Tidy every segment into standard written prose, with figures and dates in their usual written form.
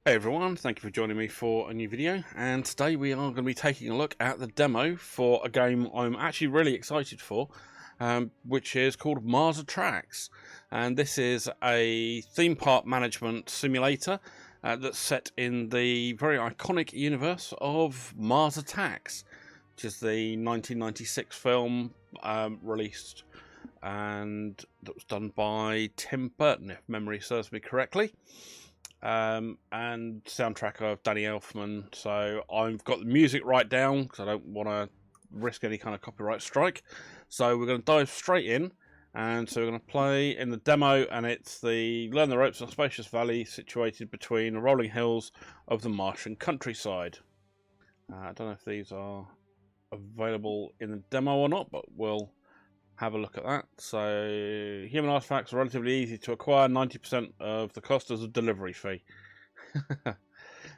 Hey everyone, thank you for joining me for a new video, and today we are going to be taking a look at the demo for a game I'm actually really excited for, which is called Mars Attacks. And this is a theme park management simulator that's set in the very iconic universe of Mars Attacks, which is the 1996 film released, and that was done by Tim Burton, if memory serves me correctly. And soundtrack of Danny Elfman. So I've got the music right down because I don't want to risk any kind of copyright strike. So we're going to dive straight in, and so we're going to play in the demo, and it's the learn the ropes of a spacious valley situated between the rolling hills of the Martian countryside. I don't know if these are available in the demo or not, but we'll have a look at that. So human artifacts are relatively easy to acquire. 90% of the cost is a delivery fee.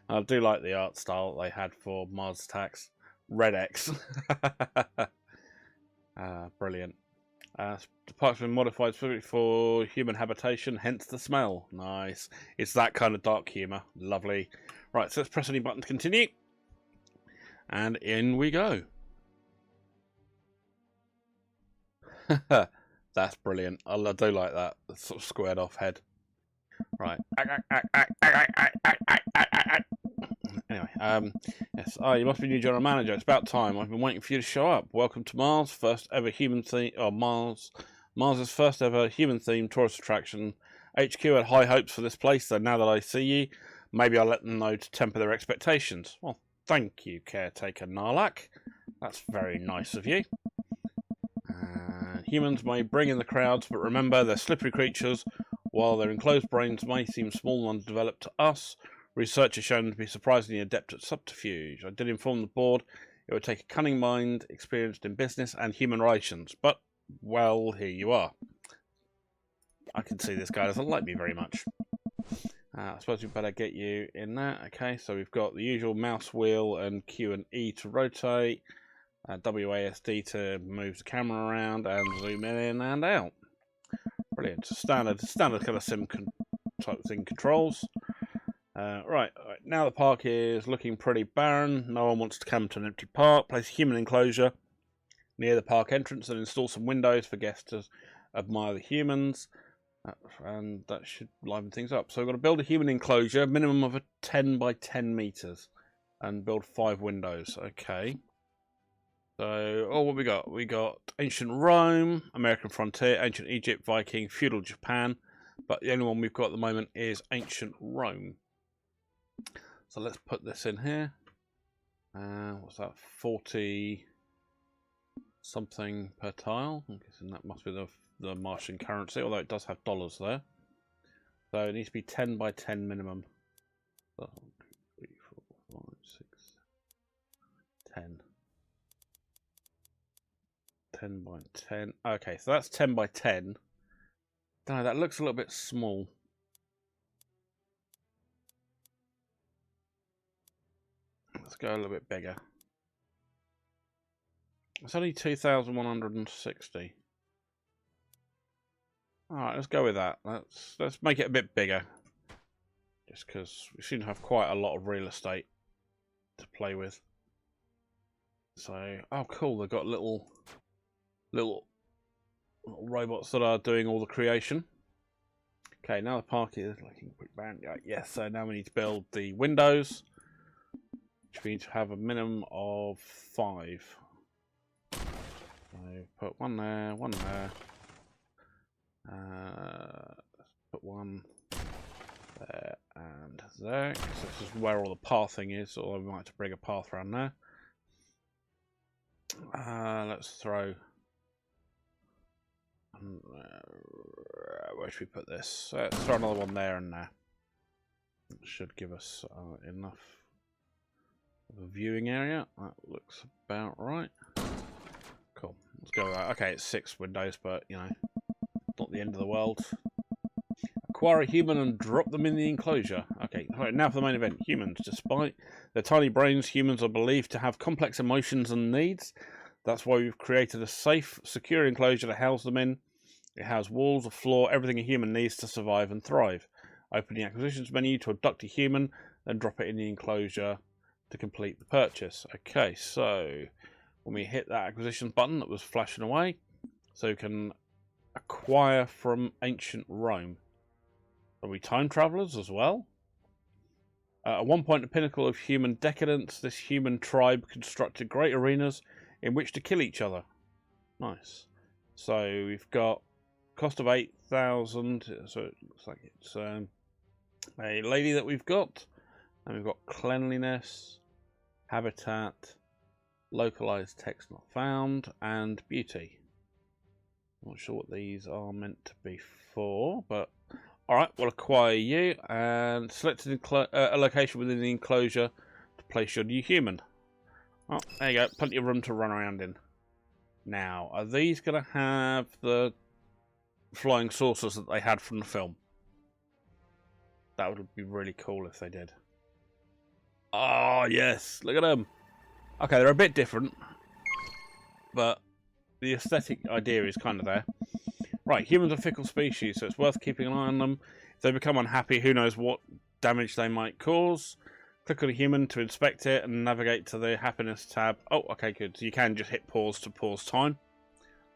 I do like the art style they had for Mars Attacks. Red X. Brilliant. The park's been modified specifically for human habitation, hence the smell. Nice. It's that kind of dark humour. Lovely. Right, so let's press any button to continue. And in we go. That's brilliant. I do like that. Sort of squared off head. Right. Anyway, yes. Oh, you must be new general manager. It's about time. I've been waiting for you to show up. Welcome to Mars, first ever human theme, or Mars's first ever human themed tourist attraction. HQ had high hopes for this place, so now that I see you, maybe I'll let them know to temper their expectations. Well, thank you, caretaker Narlak. That's very nice of you. Humans may bring in the crowds, but remember, they're slippery creatures. While their enclosed brains may seem small and undeveloped to us, research has shown them to be surprisingly adept at subterfuge. I did inform the board it would take a cunning mind, experienced in business and human relations, but, well, here you are. I can see this guy doesn't like me very much. I suppose we better get you in there. Okay, so we've got the usual mouse wheel and Q and E to rotate. WASD to move the camera around and zoom in and out. Brilliant. Standard kind of sim type thing controls. Right, now the park is looking pretty barren. No one wants to come to an empty park. Place a human enclosure near the park entrance and install some windows for guests to admire the humans. And that should liven things up. So we've got to build a human enclosure, minimum of a 10 by 10 meters, and build 5 windows. Okay. So, what we got? We got ancient Rome, American frontier, ancient Egypt, Viking, feudal Japan. But the only one we've got at the moment is ancient Rome. So let's put this in here. What's that? 40 something per tile. I'm guessing that must be the Martian currency, although it does have dollars there. So it needs to be 10 by 10 minimum. So, 3, 4, 5, 6, 10. 10 by 10. Okay, so that's 10 by 10. Don't know, that looks a little bit small. Let's go a little bit bigger. It's only 2,160. Alright, let's go with that. Let's make it a bit bigger. Just because we seem to have quite a lot of real estate to play with. So, oh cool, they've got little robots that are doing all the creation. Okay, now the park is looking pretty bad. Yes, so now we need to build the windows, which we need to have a minimum of 5. So put one there, one there. Let's put one there and there. So this is where all the pathing is, although we might have to bring a path around there. Let's throw. Where should we put this? Let's throw another one there and there. It should give us enough of a viewing area. That looks about right. Cool. Let's go with that. Okay, it's 6 windows, but you know, not the end of the world. Acquire a human and drop them in the enclosure. Okay, right, now for the main event. Humans. Despite their tiny brains, humans are believed to have complex emotions and needs. That's why we've created a safe, secure enclosure to house them in. It has walls, a floor, everything a human needs to survive and thrive. Open the acquisitions menu to abduct a human then drop it in the enclosure to complete the purchase. Okay, so when we hit that acquisition button that was flashing away, so we can acquire from ancient Rome. Are we time travelers as well? At one point, the pinnacle of human decadence, this human tribe constructed great arenas in which to kill each other. Nice. So we've got cost of 8,000. So it looks like it's a lady that we've got. And we've got cleanliness, habitat, localized text not found, and beauty. I'm not sure what these are meant to be for, but alright, we'll acquire you and select a location within the enclosure to place your new human. Oh, there you go, plenty of room to run around in. Now, are these going to have the flying saucers that they had from the film? That would be really cool if they did. Oh, yes, look at them. Okay, they're a bit different, but the aesthetic idea is kind of there. Right, humans are fickle species, so it's worth keeping an eye on them. If they become unhappy, who knows what damage they might cause. Click on a human to inspect it and navigate to the happiness tab. Oh, okay, good. So you can just hit pause to pause time.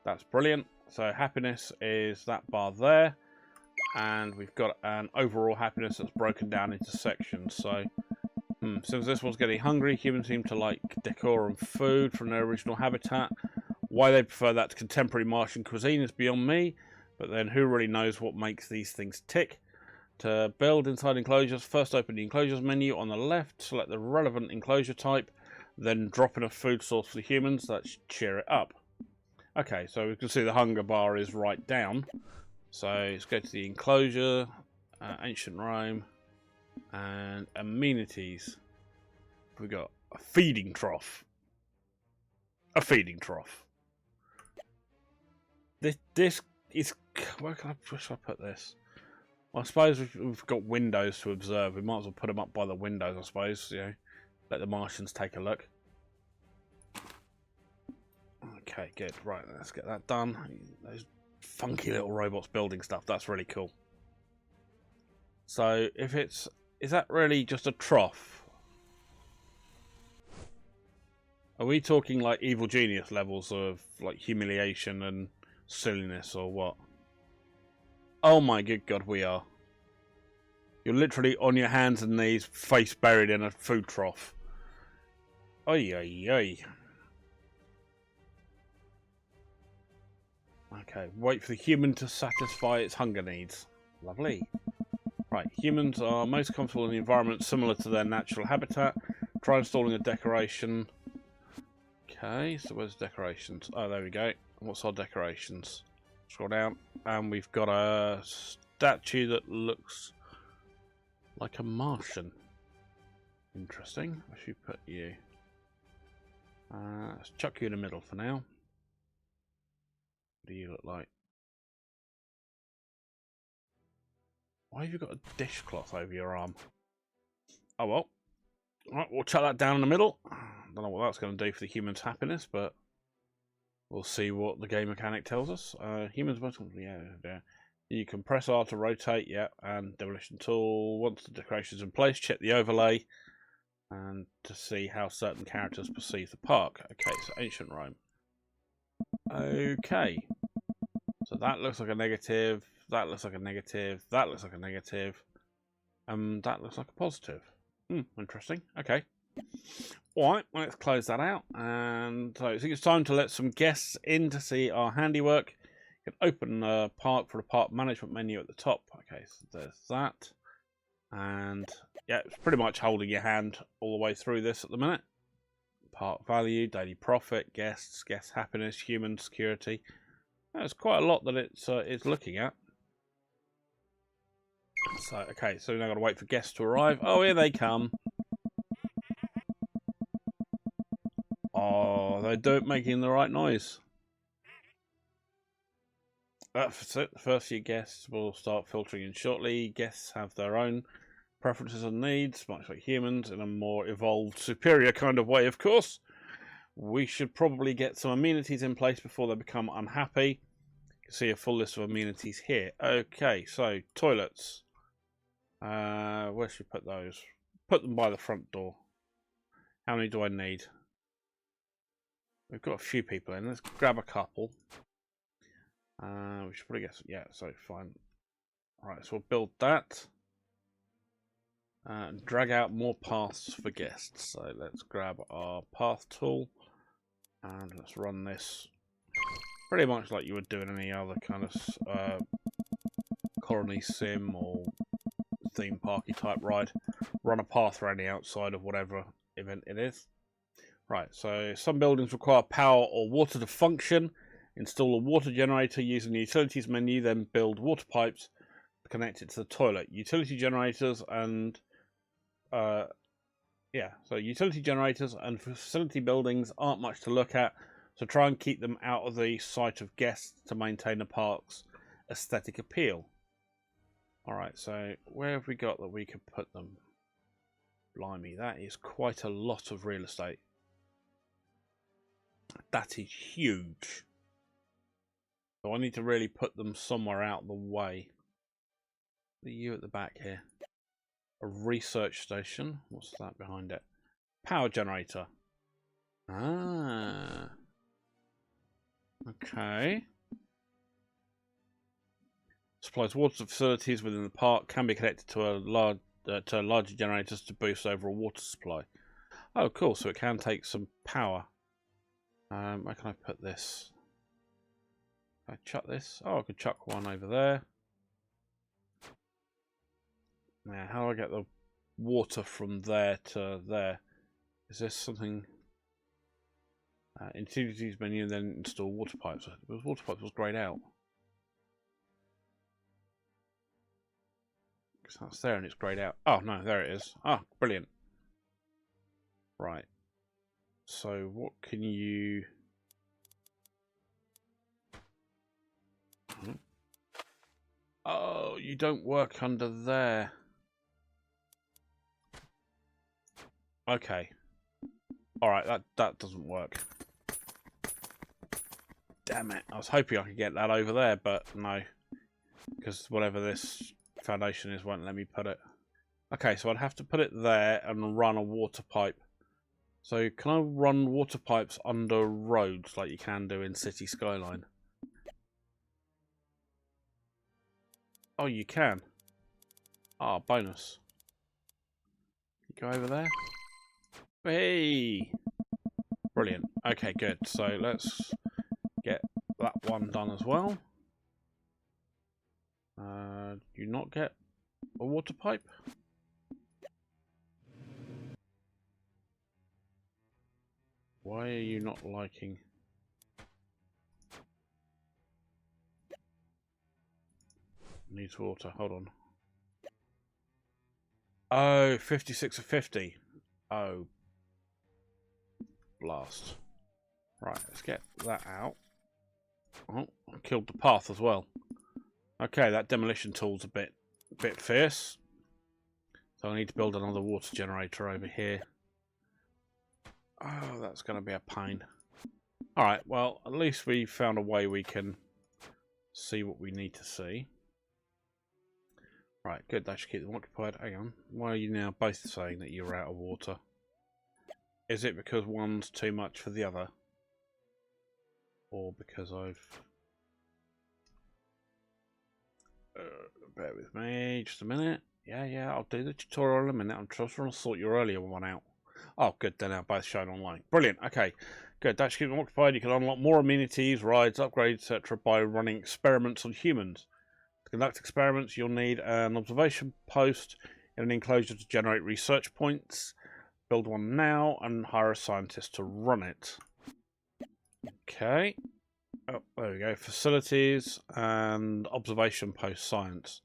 That's brilliant. So happiness is that bar there. And we've got an overall happiness that's broken down into sections. So since this one's getting hungry, humans seem to like decor and food from their original habitat. Why they prefer that to contemporary Martian cuisine is beyond me, but then who really knows what makes these things tick. To build inside enclosures, first open the enclosures menu on the left, select the relevant enclosure type, then drop in a food source for the humans. Let's cheer it up. Okay, so we can see the hunger bar is right down. So let's go to the enclosure, ancient Rome, and amenities. We've got a feeding trough. A feeding trough. This is... Where can I put this? Well, I suppose we've got windows to observe. We might as well put them up by the windows, I suppose. You know, let the Martians take a look. Okay, good. Right, let's get that done. Those funky little robots building stuff. That's really cool. So, if it's... Is that really just a trough? Are we talking like evil genius levels of like humiliation and silliness or what? Oh my good God, we are. You're literally on your hands and knees, face buried in a food trough. Oy, oy, oy. Okay, wait for the human to satisfy its hunger needs. Lovely. Right, humans are most comfortable in the environment similar to their natural habitat. Try installing a decoration. Okay, so where's decorations? Oh, there we go. What's our decorations? Scroll down, and we've got a statue that looks like a Martian. Interesting. Where should we put you? Let's chuck you in the middle for now. What do you look like? Why have you got a dishcloth over your arm? Oh well. Alright, we'll chuck that down in the middle. Don't know what that's going to do for the human's happiness, but we'll see what the game mechanic tells us. Humans must... Yeah. You can press R to rotate, yeah, and demolition tool. Once the decoration's in place, check the overlay and to see how certain characters perceive the park. Okay, so ancient Rome. Okay. So that looks like a negative, that looks like a negative, that looks like a negative, and that looks like a positive. Interesting. Okay. Alright, well, let's close that out. And so I think it's time to let some guests in to see our handiwork. You can open the park for the park management menu at the top. Okay, so there's that. And yeah, it's pretty much holding your hand all the way through this at the minute. Park value, daily profit, guests, guest happiness, human security. There's quite a lot that it's looking at. So, okay, so now I've got to wait for guests to arrive. Oh, here they come. Oh, they don't making the right noise. That's it. The first few guests will start filtering in shortly. Guests have their own preferences and needs, much like humans, in a more evolved, superior kind of way, of course. We should probably get some amenities in place before they become unhappy. You can see a full list of amenities here. Okay, so toilets. Where should we put those? put them by the front door. How many do I need? We've got a few people in. Let's grab a couple. We should probably get... Yeah, so fine. Alright, so we'll build that. And drag out more paths for guests. So let's grab our path tool. And let's run this pretty much like you would do in any other kind of colony sim or theme parky type ride. Run a path around the outside of whatever event it is. Right, so some buildings require power or water to function. Install a water generator using the utilities menu, then build water pipes to connect it to the toilet. Utility generators and utility generators and facility buildings aren't much to look at, so try and keep them out of the sight of guests to maintain the park's aesthetic appeal. Alright, so where have we got that we could put them? Blimey, that is quite a lot of real estate. That is huge. So I need to really put them somewhere out of the way. What are you at the back here? A research station. What's that behind it? Power generator. Ah. Okay. Supplies water to facilities within the park. Can be connected to larger generators to boost overall water supply. Oh, cool. So it can take some power. Where can I put this? Can I chuck this? Oh, I could chuck one over there. Now, how do I get the water from there to there? Is this something? Utilities menu, and then install water pipes. Those water pipes was grayed out. Because that's there and it's grayed out. Oh no, there it is. Ah, brilliant. Right. So what can you? Oh, you don't work under there. Okay. Alright, that doesn't work. Damn it. I was hoping I could get that over there, but no. Because whatever this foundation is won't let me put it. Okay, so I'd have to put it there and run a water pipe. So can I run water pipes under roads like you can do in City Skyline? Oh, you can. Ah, bonus. You go over there. Hey! Brilliant. Okay, good. So let's get that one done as well. Do you not get a water pipe? Why are you not liking? Needs water. Hold on. Oh, 56 of 50. Oh. Blast. Right, let's get that out. Oh, I killed the path as well. Okay, that demolition tool's a bit fierce. So I need to build another water generator over here. Oh, that's going to be a pain. Alright, well, at least we found a way we can see what we need to see. Right, good, that should keep them occupied. Hang on, why are you now both saying that you're out of water? Is it because one's too much for the other? Or because I've... bear with me just a minute. Yeah, I'll do the tutorial in a minute. I'm just trying to sort your earlier one out. Oh, good, they're now both shown online. Brilliant, okay. Good, that should keep them occupied. You can unlock more amenities, rides, upgrades, etc. by running experiments on humans. To conduct experiments, you'll need an observation post in an enclosure to generate research points. Build one now and hire a scientist to run it. Okay. Oh, there we go. Facilities and observation post science.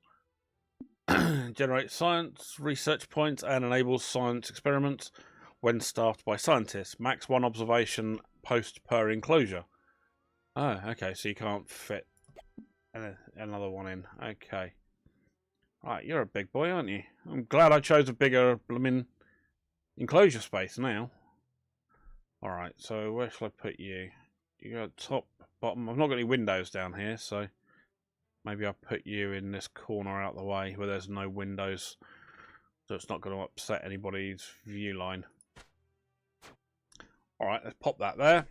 Generate science research points and enables science experiments when staffed by scientists. Max one observation post per enclosure. Oh, okay. So you can't fit another one in. Okay. Right, you're a big boy, aren't you? I'm glad I chose a bigger blooming enclosure space now. Alright, so where shall I put you? You got top, bottom. I've not got any windows down here, so maybe I'll put you in this corner out the way where there's no windows. so it's not going to upset anybody's view line. Alright, let's pop that there.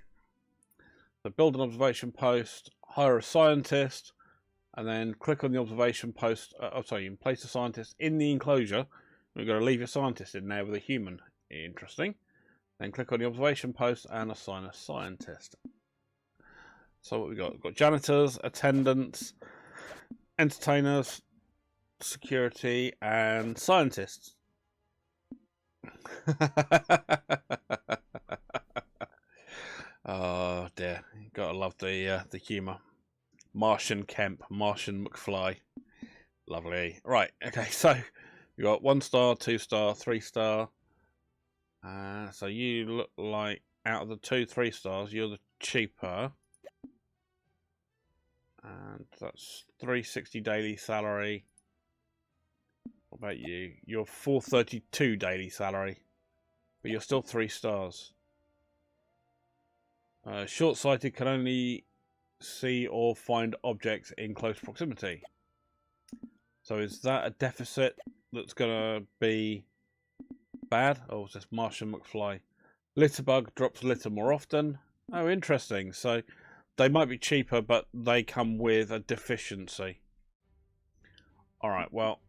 So build an observation post, hire a scientist, and then click on the observation post. You can place a scientist in the enclosure. We've got to leave your scientist in there with a human. Interesting. Then click on the observation post and assign a scientist. So what we got? We've got janitors, attendants, entertainers, security, and scientists. Oh dear, you gotta love the humour. Martian Kemp, Martian McFly, lovely. Right, okay, so you got 1 star, 2 star, 3 star. So you look like out of the 2 3 stars, you're the cheaper, and that's 360 daily salary. What about you? You're 432 daily salary, but you're still 3 stars. Short-sighted, can only see or find objects in close proximity. So is that a deficit that's gonna be bad? Oh, it's just Martian McFly. Litterbug drops litter more often. Oh, interesting. So they might be cheaper, but they come with a deficiency. Alright, well,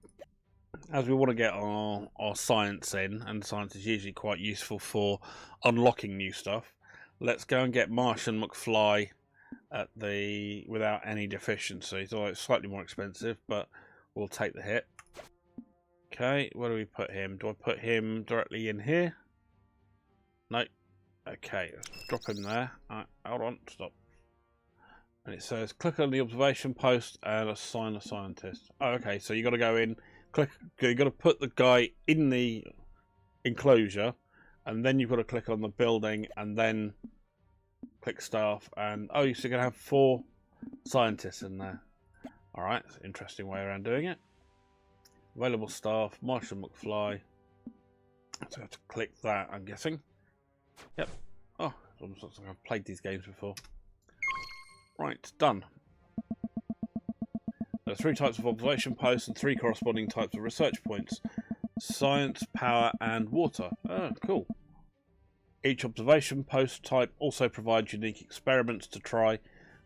as we want to get our science in, and science is usually quite useful for unlocking new stuff, let's go and get Martian McFly at the without any deficiencies. Although it's slightly more expensive, but we'll take the hit. Okay, where do we put him? Do I put him directly in here? No. Okay, let's drop him there. Alright, hold on, stop. And it says click on the observation post and assign a scientist. Oh, okay, so you got to go in, click. You got to put the guy in the enclosure, and then you've got to click on the building, and then click staff. And oh, you're still gonna have 4 scientists in there. All right, that's an interesting way around doing it. Available staff, Martian McFly. So I have to click that, I'm guessing. Yep. Oh, it almost looks like I've played these games before. Right, done. There are 3 types of observation posts and 3 corresponding types of research points. Science, power, and water. Oh, cool. Each observation post type also provides unique experiments to try,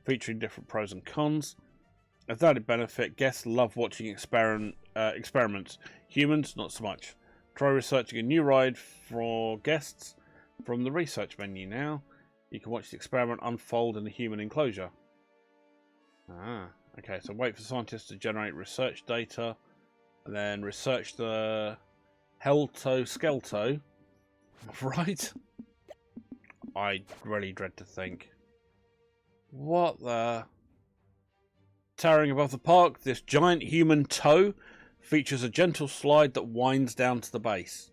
featuring different pros and cons. As an added benefit, guests love watching experiments. Humans, not so much. Try researching a new ride for guests from the research menu now. You can watch the experiment unfold in the human enclosure. Ah, okay, so wait for scientists to generate research data, and then research the Helto-Skelto. Right? I really dread to think. What the... Towering above the park, this giant human toe features a gentle slide that winds down to the base.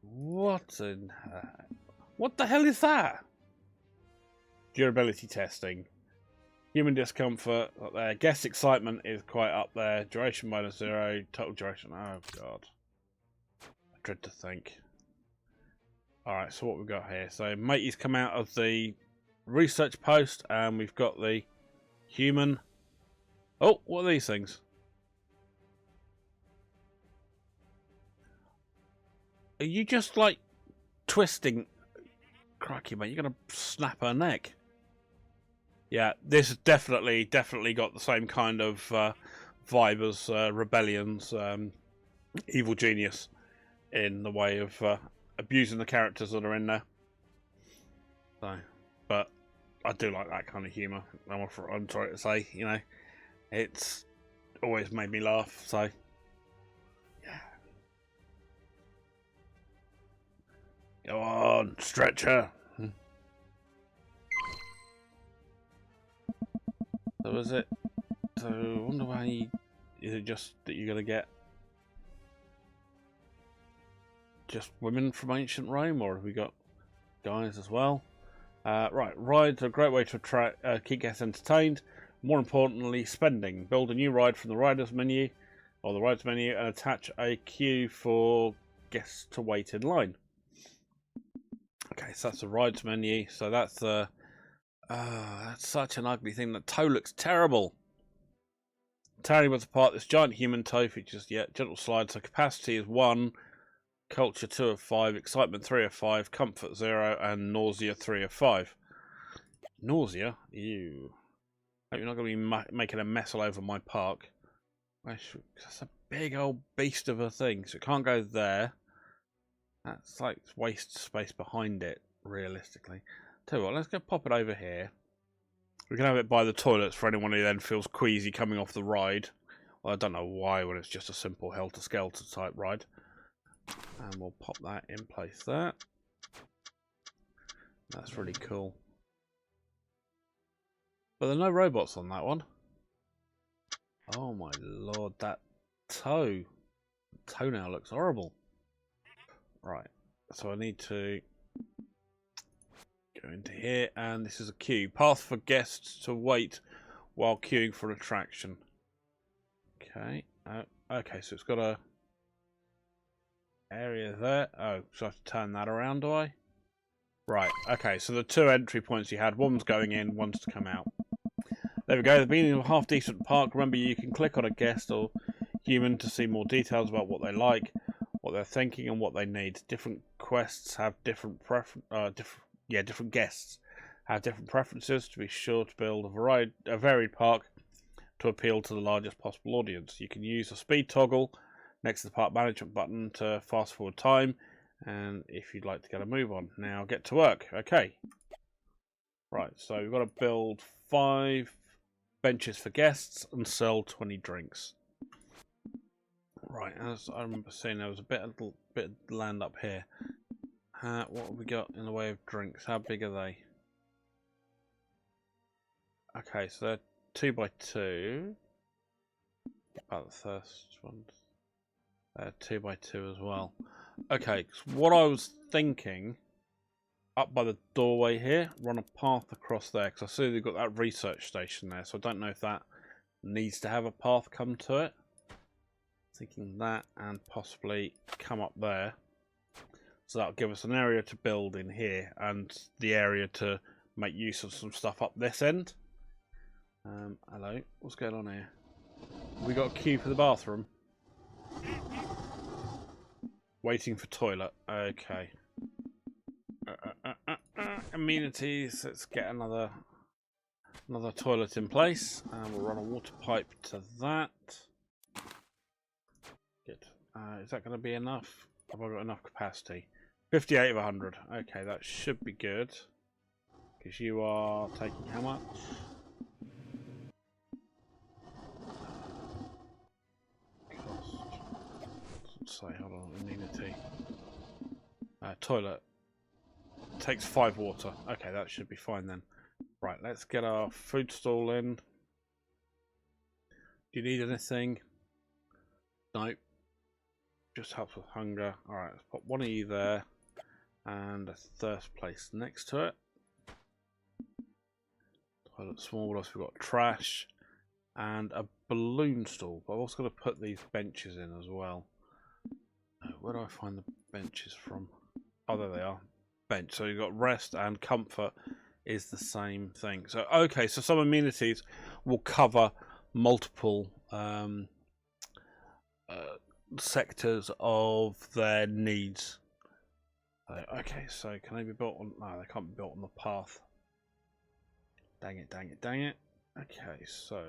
What the hell is that? Durability testing. Human discomfort up there. Guest excitement is quite up there. Duration -0. Total duration. Oh god. I dread to think. Alright, so what we've got here. So matey's come out of the research post, and we've got the human. Oh, what are these things? Are you just like twisting? Crikey, mate, you're gonna snap her neck. Yeah, this has definitely got the same kind of vibe as Rebellion's Evil Genius in the way of abusing the characters that are in there. So, but I do like that kind of humour. I'm sorry to say, you know, it's always made me laugh. So, yeah. Go on, stretch her. So is it? So I wonder why. Is it just that you're gonna get just women from ancient Rome, or have we got guys as well? Right, rides are a great way to attract, keep guests entertained. More importantly, spending. Build a new ride from the riders menu, or the rides menu, and attach a queue for guests to wait in line. Okay, so that's the rides menu. So that's that's such an ugly thing. The toe looks terrible. Tearing what's apart, this giant human toe features gentle slide, so capacity is 1, culture 2 of 5, excitement 3 of 5, comfort 0, and nausea 3 of 5. Nausea? Ew. Hope you're not going to be making a mess all over my park. That's a big old beast of a thing, so it can't go there. That's like waste space behind it, realistically. Tell you what, let's go pop it over here. We can have it by the toilets for anyone who then feels queasy coming off the ride. Well, I don't know why when it's just a simple helter-skelter type ride. And we'll pop that in place there. That's really cool. But there are no robots on that one. Oh my lord, that toenail looks horrible. Right, so I need to go into here, and this is a queue. Path for guests to wait while queuing for an attraction. Okay, okay, so it's got a area there. Oh, so I have to turn that around, do I? Right, okay, so the 2 entry points you had, one's going in, one's to come out. There we go, the beginning of a half-decent park. Remember, you can click on a guest or human to see more details about what they like, what they're thinking, and what they need. Different quests have different different guests have different preferences. To be sure to build a varied park to appeal to the largest possible audience. You can use a speed toggle next to the park management button to fast forward time, and if you'd like to get a move on. Now get to work. Okay. Right, so we've got to build 5 benches for guests and sell 20 drinks. Right, as I remember seeing, there was a bit of land up here. What have we got in the way of drinks? How big are they? Okay, so they're 2 by 2. About the first ones. They're 2 by 2 as well. Okay, so what I was thinking, up by the doorway here, run a path across there, because I see they've got that research station there, so I don't know if that needs to have a path come to it. Thinking that, and possibly come up there. So that'll give us an area to build in here, and the area to make use of some stuff up this end. Hello, what's going on here? We got a queue for the bathroom. Waiting for toilet. Okay. Amenities. Let's get another toilet in place, and we'll run a water pipe to that. Good. Is that going to be enough? Have I got enough capacity? 58 of 100. Okay, that should be good. Because you are taking how much? Cost. Let's say, hold on, amenity. Toilet. Takes 5 water. Okay, that should be fine then. Right, let's get our food stall in. Do you need anything? Nope. Just helps with hunger. Alright, let's put one of you there. And a thirst place next to it. Toilet small. What else? We've got trash. And a balloon stall. But I've also got to put these benches in as well. Where do I find the benches from? Oh, there they are. Bench. So you've got rest and comfort is the same thing. So, okay, so some amenities will cover multiple sectors of their needs. Okay, so can they be built on? No, they can't be built on the path. Dang it, dang it, dang it. Okay, so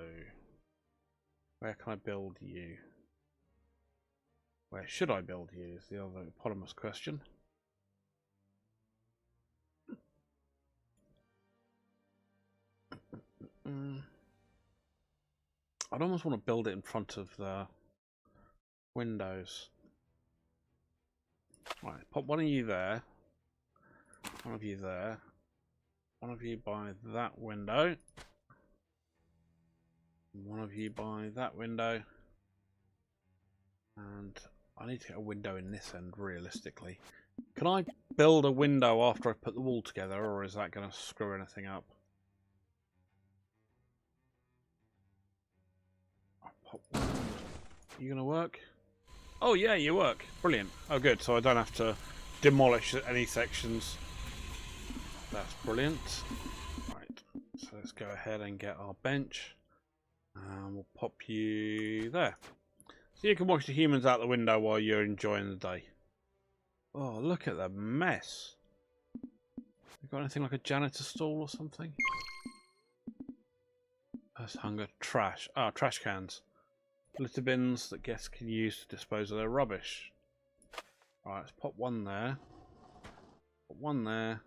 where can I build you? Where should I build you is the other eponymous question. I'd almost want to build it in front of the windows. Right, pop one of you there. One of you there. One of you by that window. One of you by that window. And I need to get a window in this end, realistically. Can I build a window after I put the wall together, or is that going to screw anything up? You going to work? Oh yeah, you work. Brilliant. Oh good, so I don't have to demolish any sections. That's brilliant. Right, so let's go ahead and get our bench. And we'll pop you there. So you can watch the humans out the window while you're enjoying the day. Oh, look at the mess. You got anything like a janitor stall or something? That's hunger. Trash. Ah, trash cans. Litter bins that guests can use to dispose of their rubbish. Alright, let's pop one there. Put one there.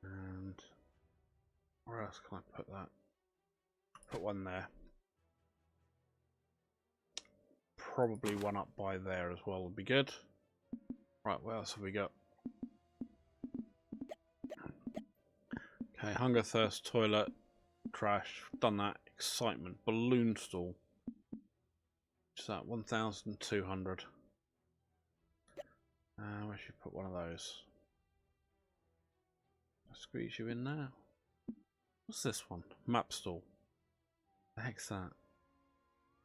And where else can I put that? Put one there. Probably one up by there as well would be good. Right, what else have we got? Okay, hunger, thirst, toilet, trash. Done that. Excitement. Balloon stall. What's that? 1,200. Where should we put one of those? I'll squeeze you in now. What's this one? Map stall. The heck's that?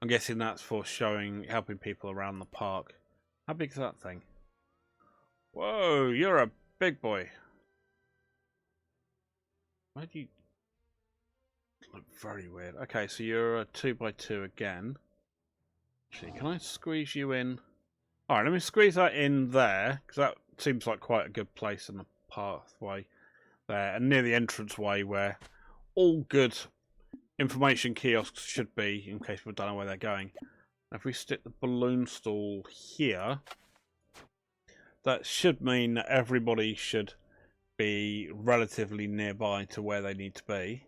I'm guessing that's for helping people around the park. How big's that thing? Whoa, you're a big boy. Why do you look very weird? Okay, so you're a 2x2 again. Actually, can I squeeze you in? Alright, let me squeeze that in there, because that seems like quite a good place in the pathway there, and near the entranceway where all good information kiosks should be, in case people don't know where they're going. If we stick the balloon stall here, that should mean that everybody should be relatively nearby to where they need to be.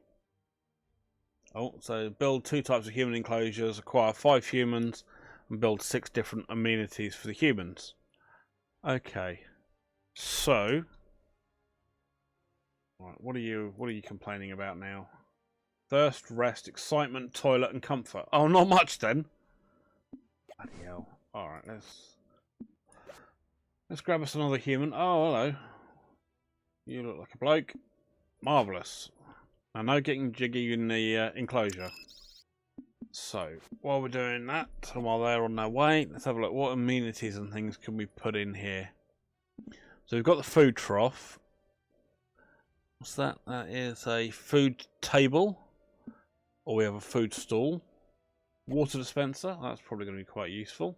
Oh, so build 2 types of human enclosures, acquire 5 humans, and build 6 different amenities for the humans. Okay, so right, what are you complaining about now? Thirst, rest, excitement, toilet, and comfort. Oh, not much then. Bloody hell. Alright, let's grab us another human. Oh, hello. You look like a bloke. Marvellous. Now, no getting jiggy in the enclosure. So, while we're doing that, and while they're on their way, let's have a look. What amenities and things can we put in here? So we've got the food trough. What's that? That is a food table. Or we have a food stall. Water dispenser. That's probably going to be quite useful.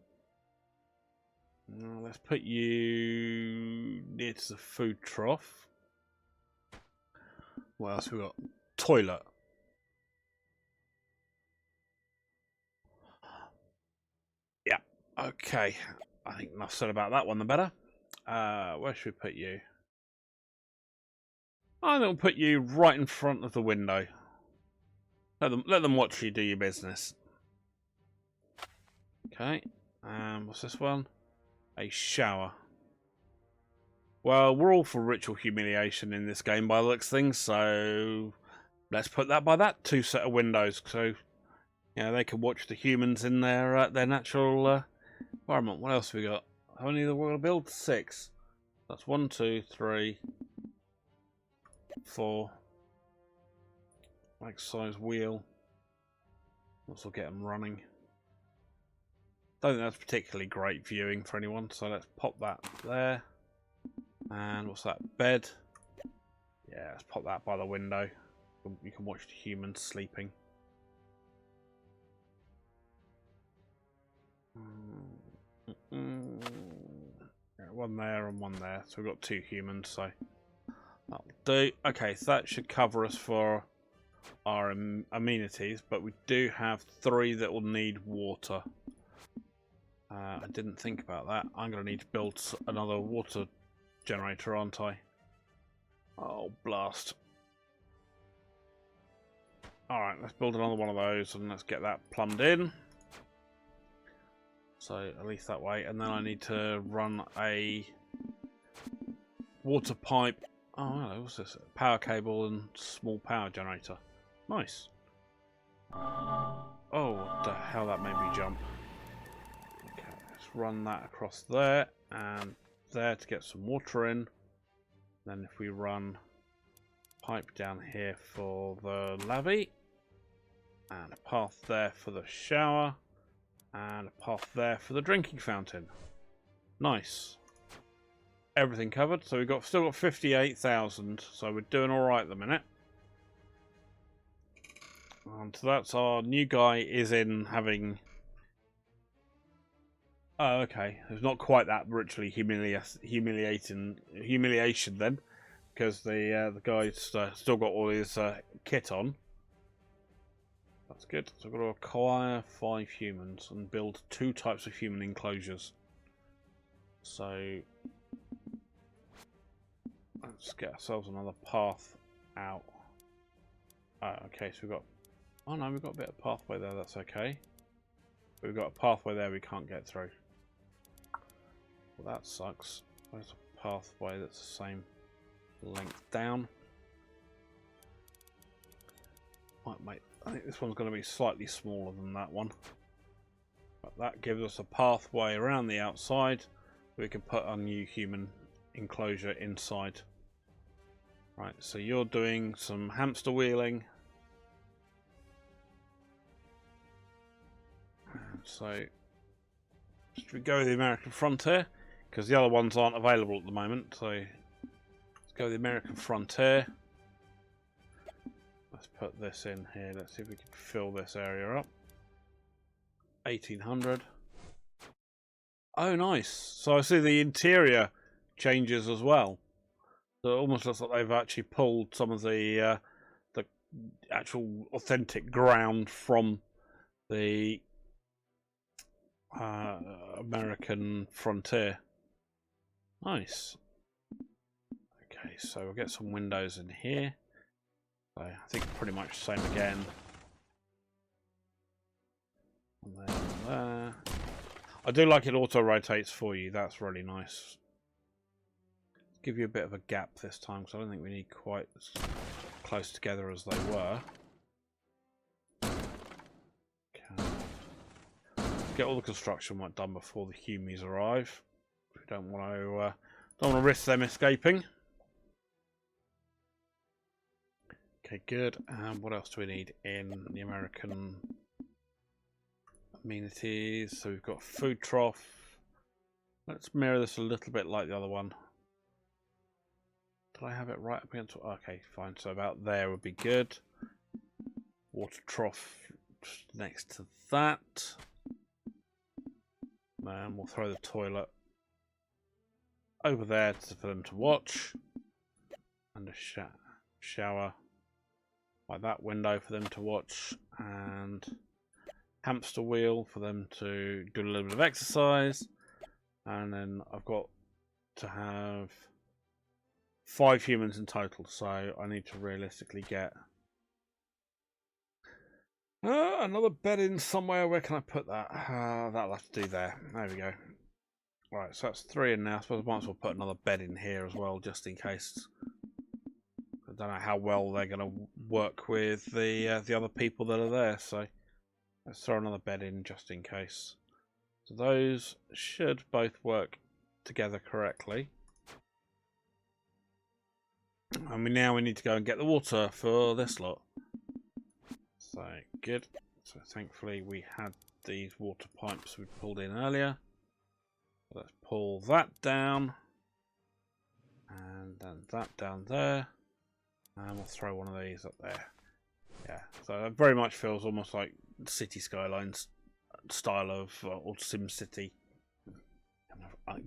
Now, let's put you near to the food trough. What else have we got? Toilet. Yeah. Okay. I think enough said about that one, the better. Where should we put you? I think we'll put you right in front of the window. Let them watch you do your business. Okay. What's this one? A shower. Well, we're all for ritual humiliation in this game by the looks of things, so let's put that by that 2 set of windows, so they can watch the humans in their natural environment. What else have we got? How many are we going to build? 6. That's 1, 2, 3, 4. Like size wheel. This will get them running. Don't think that's particularly great viewing for anyone, so let's pop that there. And what's that? Bed. Yeah, let's pop that by the window. You can watch the humans sleeping. Yeah, one there and one there. So we've got 2 humans, so that'll do. Okay, so that should cover us for our amenities, but we do have 3 that will need water. I didn't think about that. I'm going to need to build another water generator, aren't I? Oh, blast. Alright, let's build another one of those and let's get that plumbed in. So, at least that way. And then I need to run a water pipe. Oh, hello, what's this? Power cable and small power generator. Nice. Oh, what the hell, that made me jump. Okay, let's run that across there and there to get some water in. Then if we run pipe down here for the lavvy, and a path there for the shower, and a path there for the drinking fountain. Nice. Everything covered. So we've still got 58,000. So we're doing all right at the minute. And so that's our new guy is in having... Oh, okay. It's not quite that ritually humiliation then, because the guy's still got all his kit on. That's good. So I've got to acquire 5 humans and build 2 types of human enclosures. So let's get ourselves another path out. Oh, okay, so we've got... Oh no, we've got a bit of pathway there, that's okay. But we've got a pathway there we can't get through. Well, that sucks. There's a pathway that's the same length down. Right, mate. I think this one's going to be slightly smaller than that one. But that gives us a pathway around the outside. We can put a new human enclosure inside. Right, so you're doing some hamster wheeling. And so, should we go with the American Frontier? Because the other ones aren't available at the moment. So, let's go with the American Frontier. Let's put this in here. Let's see if we can fill this area up. 1800. Oh, nice. So I see the interior changes as well. So it almost looks like they've actually pulled some of the actual authentic ground from the American Frontier. Nice. Okay, so we'll get some windows in here. So I think pretty much the same again. And then there. I do like it auto rotates for you. That's really nice. Give you a bit of a gap this time because I don't think we need quite as close together as they were. Okay. Get all the construction work done before the humies arrive. We don't want to risk them escaping. Okay, good. And what else do we need in the American amenities? So we've got food trough. Let's mirror this a little bit like the other one. Did I have it right up against? Okay, fine. So about there would be good. Water trough next to that. And we'll throw the toilet over there for them to watch. And a shower by that window for them to watch. And hamster wheel for them to do a little bit of exercise. And then I've got to have 5 humans in total, so I need to realistically get another bed in somewhere. Where can I put that? That'll have to do there. There we go. Right, so that's 3 in now. I suppose I might as well put another bed in here as well, just in case. I don't know how well they're going to work with the other people that are there, so let's throw another bed in just in case. So those should both work together correctly. And we need to go and get the water for this lot. So, good. So, thankfully, we had these water pipes we pulled in earlier. Let's pull that down. And then that down there. And we'll throw one of these up there. Yeah, so it very much feels almost like City Skylines style of or Sim City.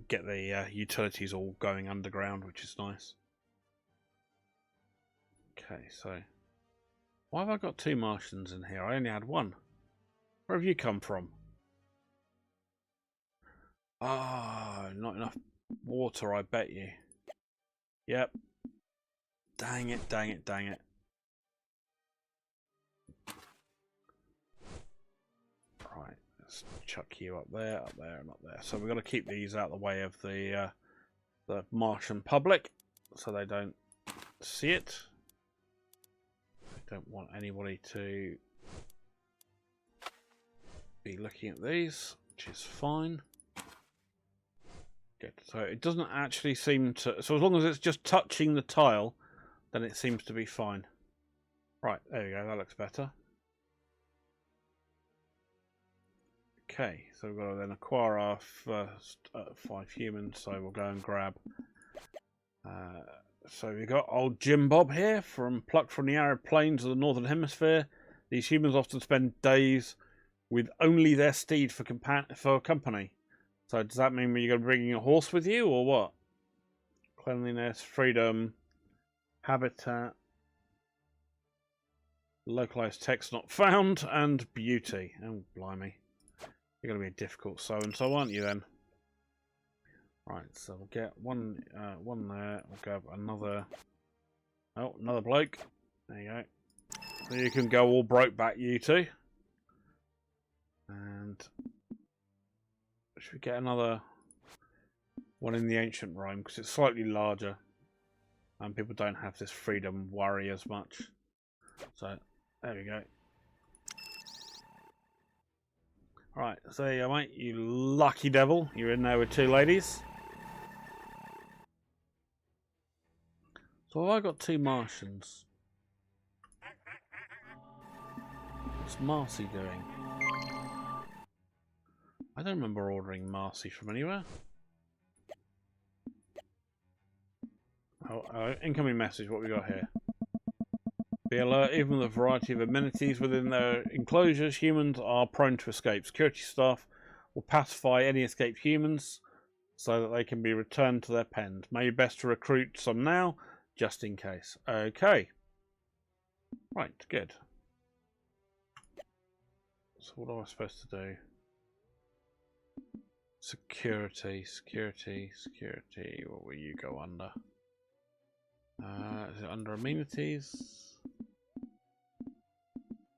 Get the utilities all going underground, which is nice. Okay, so why have I got 2 Martians in here? I only had 1. Where have you come from? Ah, not enough water, I bet you. Yep. Dang it, dang it, dang it. Right, let's chuck you up there, and up there. So we've got to keep these out of the way of the Martian public, so they don't see it. Don't want anybody to be looking at these, which is fine. Good. So it doesn't actually seem to... So as long as it's just touching the tile, then it seems to be fine. Right, there we go. That looks better. Okay, so we've got to then acquire our first 5 humans. So we'll go and grab... So we've got old Jim Bob here, plucked from the arid plains of the Northern Hemisphere. These humans often spend days with only their steed for company. So does that mean you're going to be bringing a horse with you, or what? Cleanliness, freedom, habitat, localized text not found, and beauty. Oh, blimey. You're going to be a difficult so-and-so, aren't you, then? Right, so we'll get one there. We'll grab another... Oh, another bloke. There you go. So you can go all broke back, you two. And... should we get another one in the ancient Rome? Because it's slightly larger. And people don't have this freedom worry as much. So, there we go. Right, so there you go, mate. You lucky devil. You're in there with two ladies. So have I got two Martians? What's Marcy doing? I don't remember ordering Marcy from anywhere. Oh, incoming message. What we got here? Be alert, even with a variety of amenities within their enclosures, humans are prone to escape. Security staff will pacify any escaped humans so that they can be returned to their pens. Maybe best to recruit some now, just in case. Okay. Right, good. So what am I supposed to do? Security. What will you go under? Is it under amenities?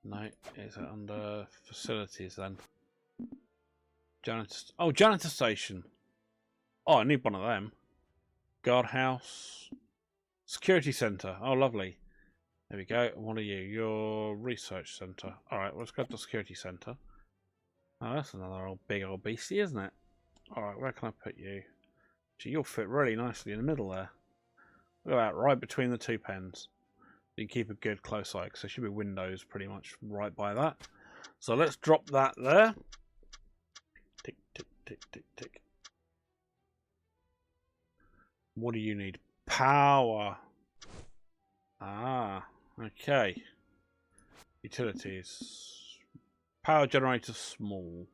No, is it under facilities then? Janitor station. Oh, I need one of them. Guardhouse. Security centre. Oh, lovely. There we go. What are you? Your research centre. Alright, let's go to the security centre. Oh, that's another big old beastie, isn't it? Alright, where can I put you? Gee, you'll fit really nicely in the middle there. Look at that, right between the two pens. You can keep a good close eye, because there should be windows pretty much right by that. So let's drop that there. Tick, tick, tick, tick, tick. What do you need? Power. Ah, okay. Utilities. Power generator small.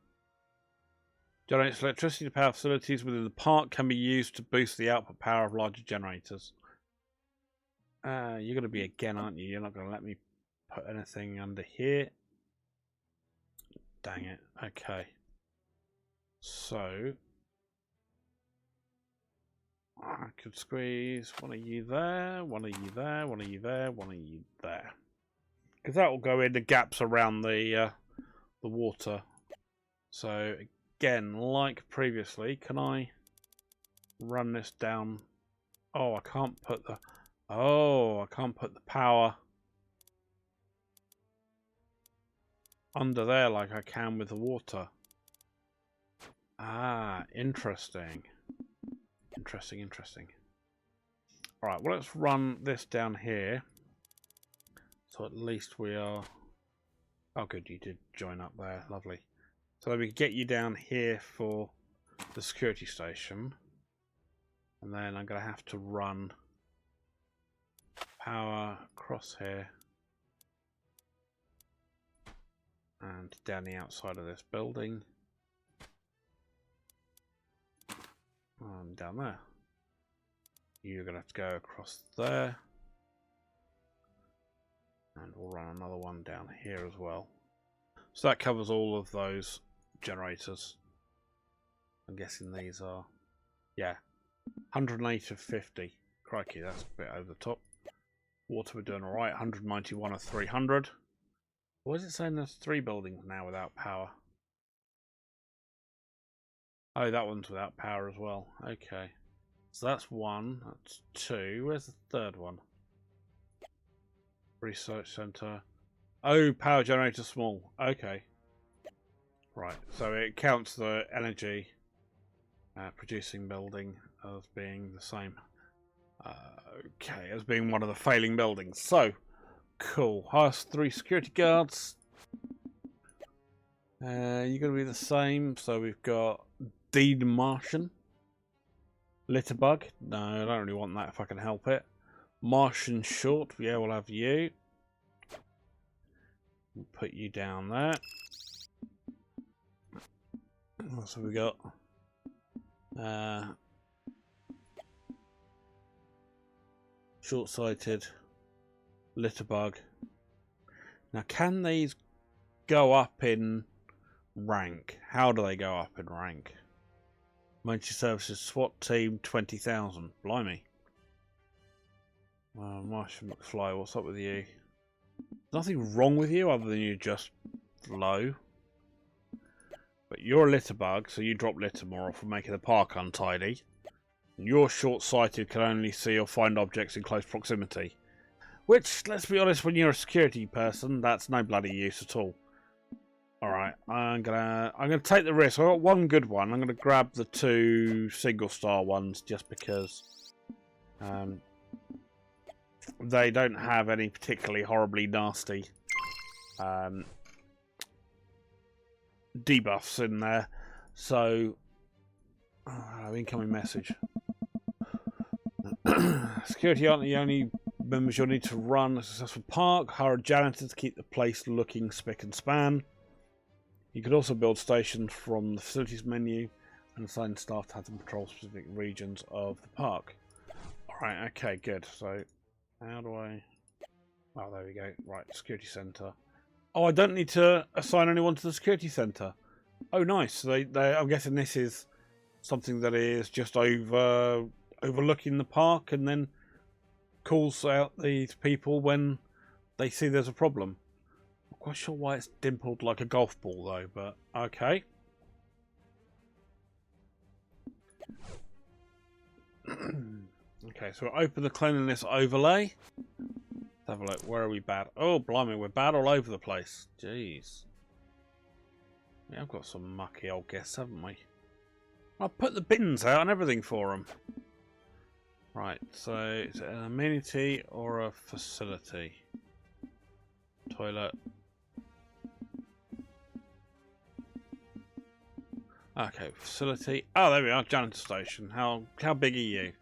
Generates electricity to power facilities within the park, can be used to boost the output power of larger generators. You're going to be again, aren't you? You're not going to let me put anything under here. Dang it. Okay. So, I could squeeze one of you there, one of you there, one of you there, one of you there. Because that will go in the gaps around the water. So, again, like previously, can I run this down? Oh, I can't put the... Oh, I can't put the power under there like I can with the water. Ah, interesting. Interesting. Alright, well, let's run this down here. So at least we are... Oh, good, you did join up there. Lovely. So then we can get you down here for the security station. And then I'm going to have to run... power across here and down the outside of this building and down there. You're going to have to go across there, and we'll run another one down here as well. So that covers all of those generators. I'm guessing these are, yeah, 108 of 50. Crikey, that's a bit over the top. Water, we're doing alright. 191 of 300. Why is it saying there's 3 buildings now without power? Oh, that one's without power as well. Okay. So that's 1. That's 2. Where's the third one? Research centre. Oh, power generator small. Okay. Right. So it counts the energy producing building as being the same. Okay, as being one of the failing buildings. So, cool. Hires 3 security guards. You're going to be the same. So we've got Deed Martian. Litterbug. No, I don't really want that if I can help it. Martian Short. Yeah, we'll have you. We'll put you down there. What have we got? Short-sighted, litterbug. Now, can these go up in rank? How do they go up in rank? Emergency Services SWAT Team 20,000. Blimey. Marshall McFly, what's up with you? Nothing wrong with you other than you're just low. But you're a litterbug, so you drop litter more often, making the park untidy. You're short-sighted, can only see or find objects in close proximity. Which, let's be honest, when you're a security person, that's no bloody use at all. Alright, I'm gonna take the risk. I've got one good one. I'm gonna grab the 2 single-star ones just because they don't have any particularly horribly nasty debuffs in there. So, incoming message. Security aren't the only members you'll need to run a successful park. Hire a janitor to keep the place looking spick and span. You could also build stations from the facilities menu and assign staff to have them patrol specific regions of the park. Alright, okay, good. So, how do I... Oh, there we go. Right, security centre. Oh, I don't need to assign anyone to the security centre. Oh, nice. I'm guessing this is something that is just overlooking the park and then calls out these people when they see there's a problem. Not quite sure why it's dimpled like a golf ball though, but okay. Okay, so we'll open the cleanliness overlay. Let's have a look. Where are we bad? Oh, blimey, we're bad all over the place. Jeez. Yeah, I've got some mucky old guests, haven't we? I'll put the bins out and everything for them. Right, so is it an amenity or a facility? Toilet. Okay, facility. Oh, there we are, janitor station. How big are you?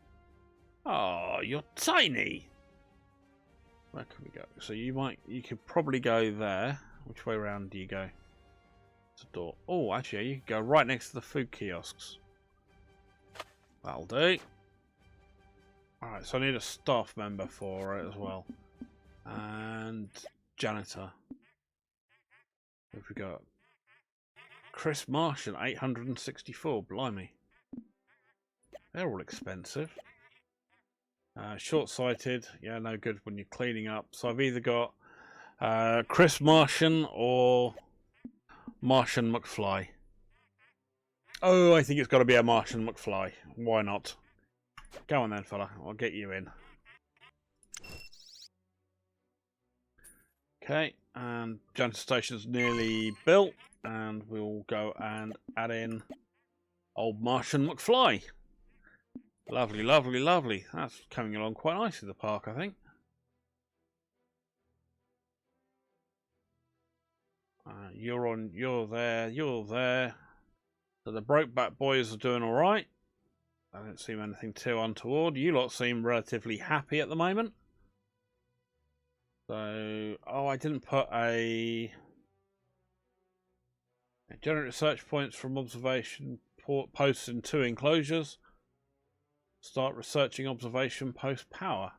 Oh, you're tiny. Where can we go? So you could probably go there. Which way around do you go? It's a door. Oh, actually, you could go right next to the food kiosks. That'll do. Alright, so I need a staff member for it as well. And janitor. What have we got? Chris Martian, 864. Blimey. They're all expensive. Short-sighted. Yeah, no good when you're cleaning up. So I've either got Chris Martian or Martian McFly. Oh, I think it's got to be a Martian McFly. Why not? Go on then, fella. I'll get you in. Okay, and janitor station's nearly built, and we'll go and add in old Martian McFly. Lovely, lovely, lovely. That's coming along quite nicely, the park, I think. You're there. So the Brokeback Boys are doing alright. I don't seem anything too untoward. You lot seem relatively happy at the moment. So, oh, I didn't put a generate research points from observation posts in 2 enclosures. Start researching observation post power.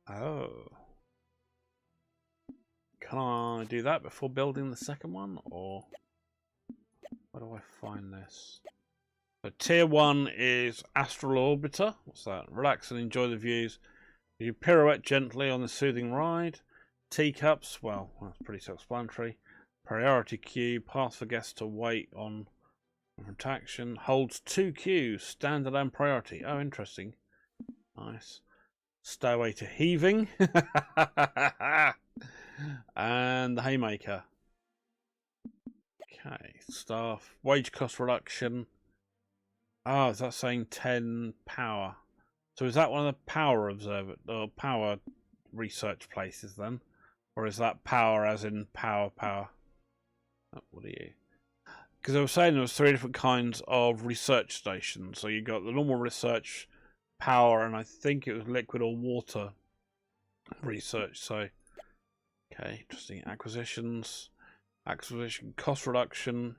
Oh. Can I do that before building the second one, or where do I find this? So tier 1 is Astral Orbiter. What's that? Relax and enjoy the views. You pirouette gently on the soothing ride. Teacups, well, that's pretty self-explanatory. Priority queue, path for guests to wait on protection. Holds 2 queues, standard and priority. Oh, interesting. Nice. Stairway to heaving. And the haymaker. Okay, staff. Wage cost reduction. Oh, is that saying 10 power? So is that one of the power or power research places then? Or is that power as in power? Oh, what are you? Because I was saying there was 3 different kinds of research stations. So you got the normal research, power, and I think it was liquid or water research. So Okay, interesting. Acquisitions. Acquisition cost reduction.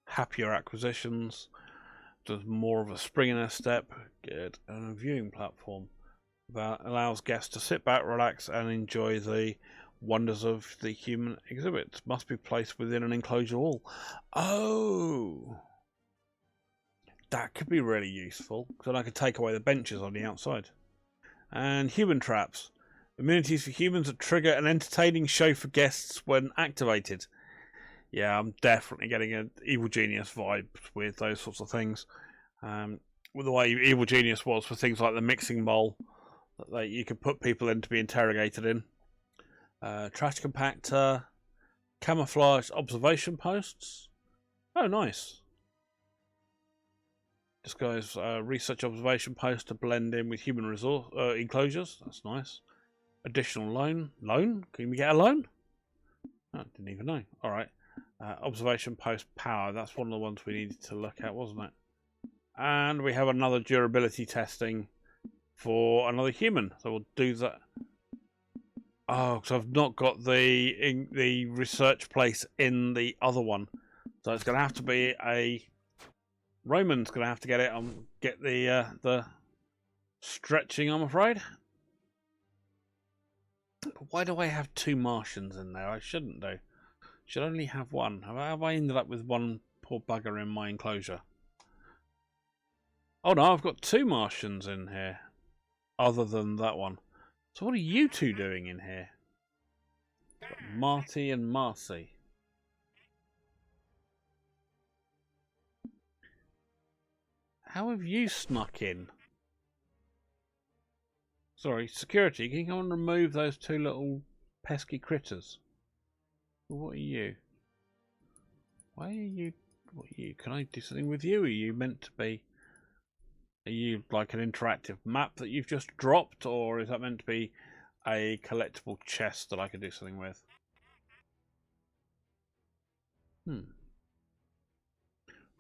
Happier acquisitions. Does more of a spring in their step. Good. And a viewing platform that allows guests to sit back, relax, and enjoy the wonders of the human exhibit. Must be placed within an enclosure wall. Oh, that could be really useful, because then I could take away the benches on the outside. And human traps. Amenities for humans that trigger an entertaining show for guests when activated. Yeah, I'm definitely getting an Evil Genius vibe with those sorts of things. With the way Evil Genius was for things like the mixing bowl that you could put people in to be interrogated in. Trash compactor, camouflage observation posts. Oh, nice. This guy's research observation post to blend in with human resource enclosures. That's nice. Additional loan. Loan? Can we get a loan? Oh, didn't even know. All right. Observation post power. That's one of the ones we needed to look at, wasn't it? And we have another durability testing for another human. So we'll do that. Oh, because I've not got the research place in the other one. So it's going to have to be a... Roman's going to have to get it on, get the stretching, I'm afraid. But why do I have 2 Martians in there? I shouldn't do. Should only have 1. Have I ended up with 1 poor bugger in my enclosure? Oh no, I've got 2 Martians in here. Other than that one. So what are you 2 doing in here? Marty and Marcy. How have you snuck in? Sorry, security, can you come and remove those 2 little pesky critters? What are you? Why are you... What are you? Can I do something with you? Are you meant to be... Are you like an interactive map that you've just dropped? Or is that meant to be a collectible chest that I could do something with?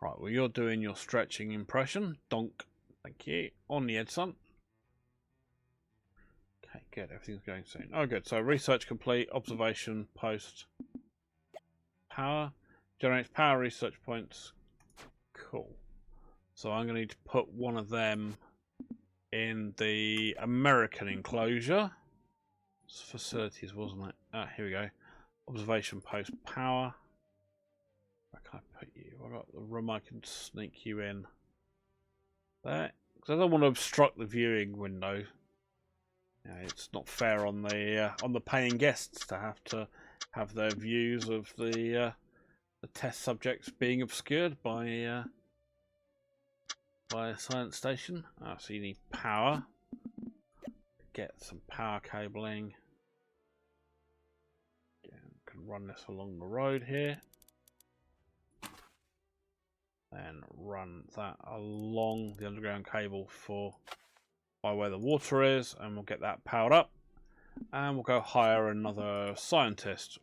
Right, well you're doing your stretching impression. Donk. Thank you. On the Edson. Okay, good. Everything's going soon. Oh, good. So research complete. Observation post. Power. Generates power research points. Cool. So I'm going to need to put one of them in the American enclosure. It's facilities, wasn't it? Ah, here we go. Observation post power. Where can I put you? I've got the room I can sneak you in. There. Because I don't want to obstruct the viewing window. Yeah, it's not fair on the paying guests to have their views of the test subjects being obscured by a science station. So you need power. Get some power cabling. Yeah, can run this along the road here. Then run that along the underground cable by where the water is, and we'll get that powered up. And we'll go hire another scientist.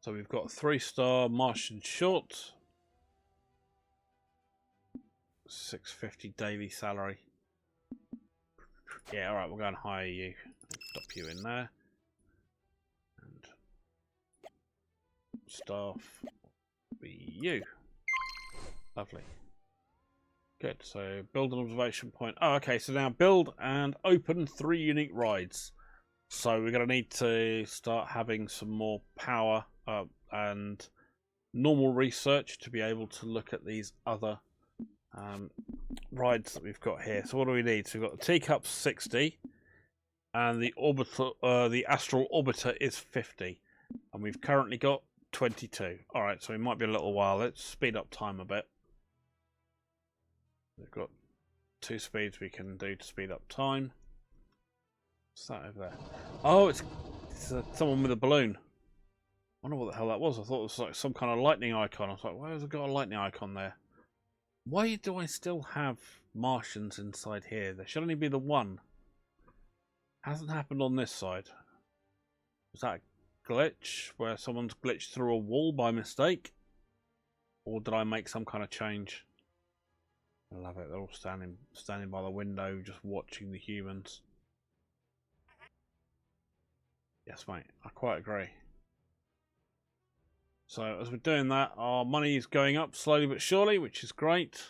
So we've got a 3-star Martian short. 650 daily salary. Yeah, alright, we'll go and hire you. Drop you in there. And staff be you. Lovely. Good, so build an observation point. Oh, okay, so now build and open 3 unique rides. So we're going to need to start having some more power and normal research to be able to look at these other rides that we've got here. So what do we need? So we've got the teacup 60 and the the astral orbiter is 50, and we've currently got 22. All right, so it might be a little while. Let's speed up time a bit. We've got 2 speeds we can do to speed up time. What's that over there? Oh, it's someone with a balloon. I wonder what the hell that was. I thought it was like some kind of lightning icon. I was like, why has it got a lightning icon there? Why do I still have Martians inside here? There should only be the one. Hasn't happened on this side. Was that a glitch where someone's glitched through a wall by mistake? Or did I make some kind of change? I love it. They're all standing by the window, just watching the humans. Yes, mate. I quite agree. So as we're doing that, our money is going up slowly but surely, which is great.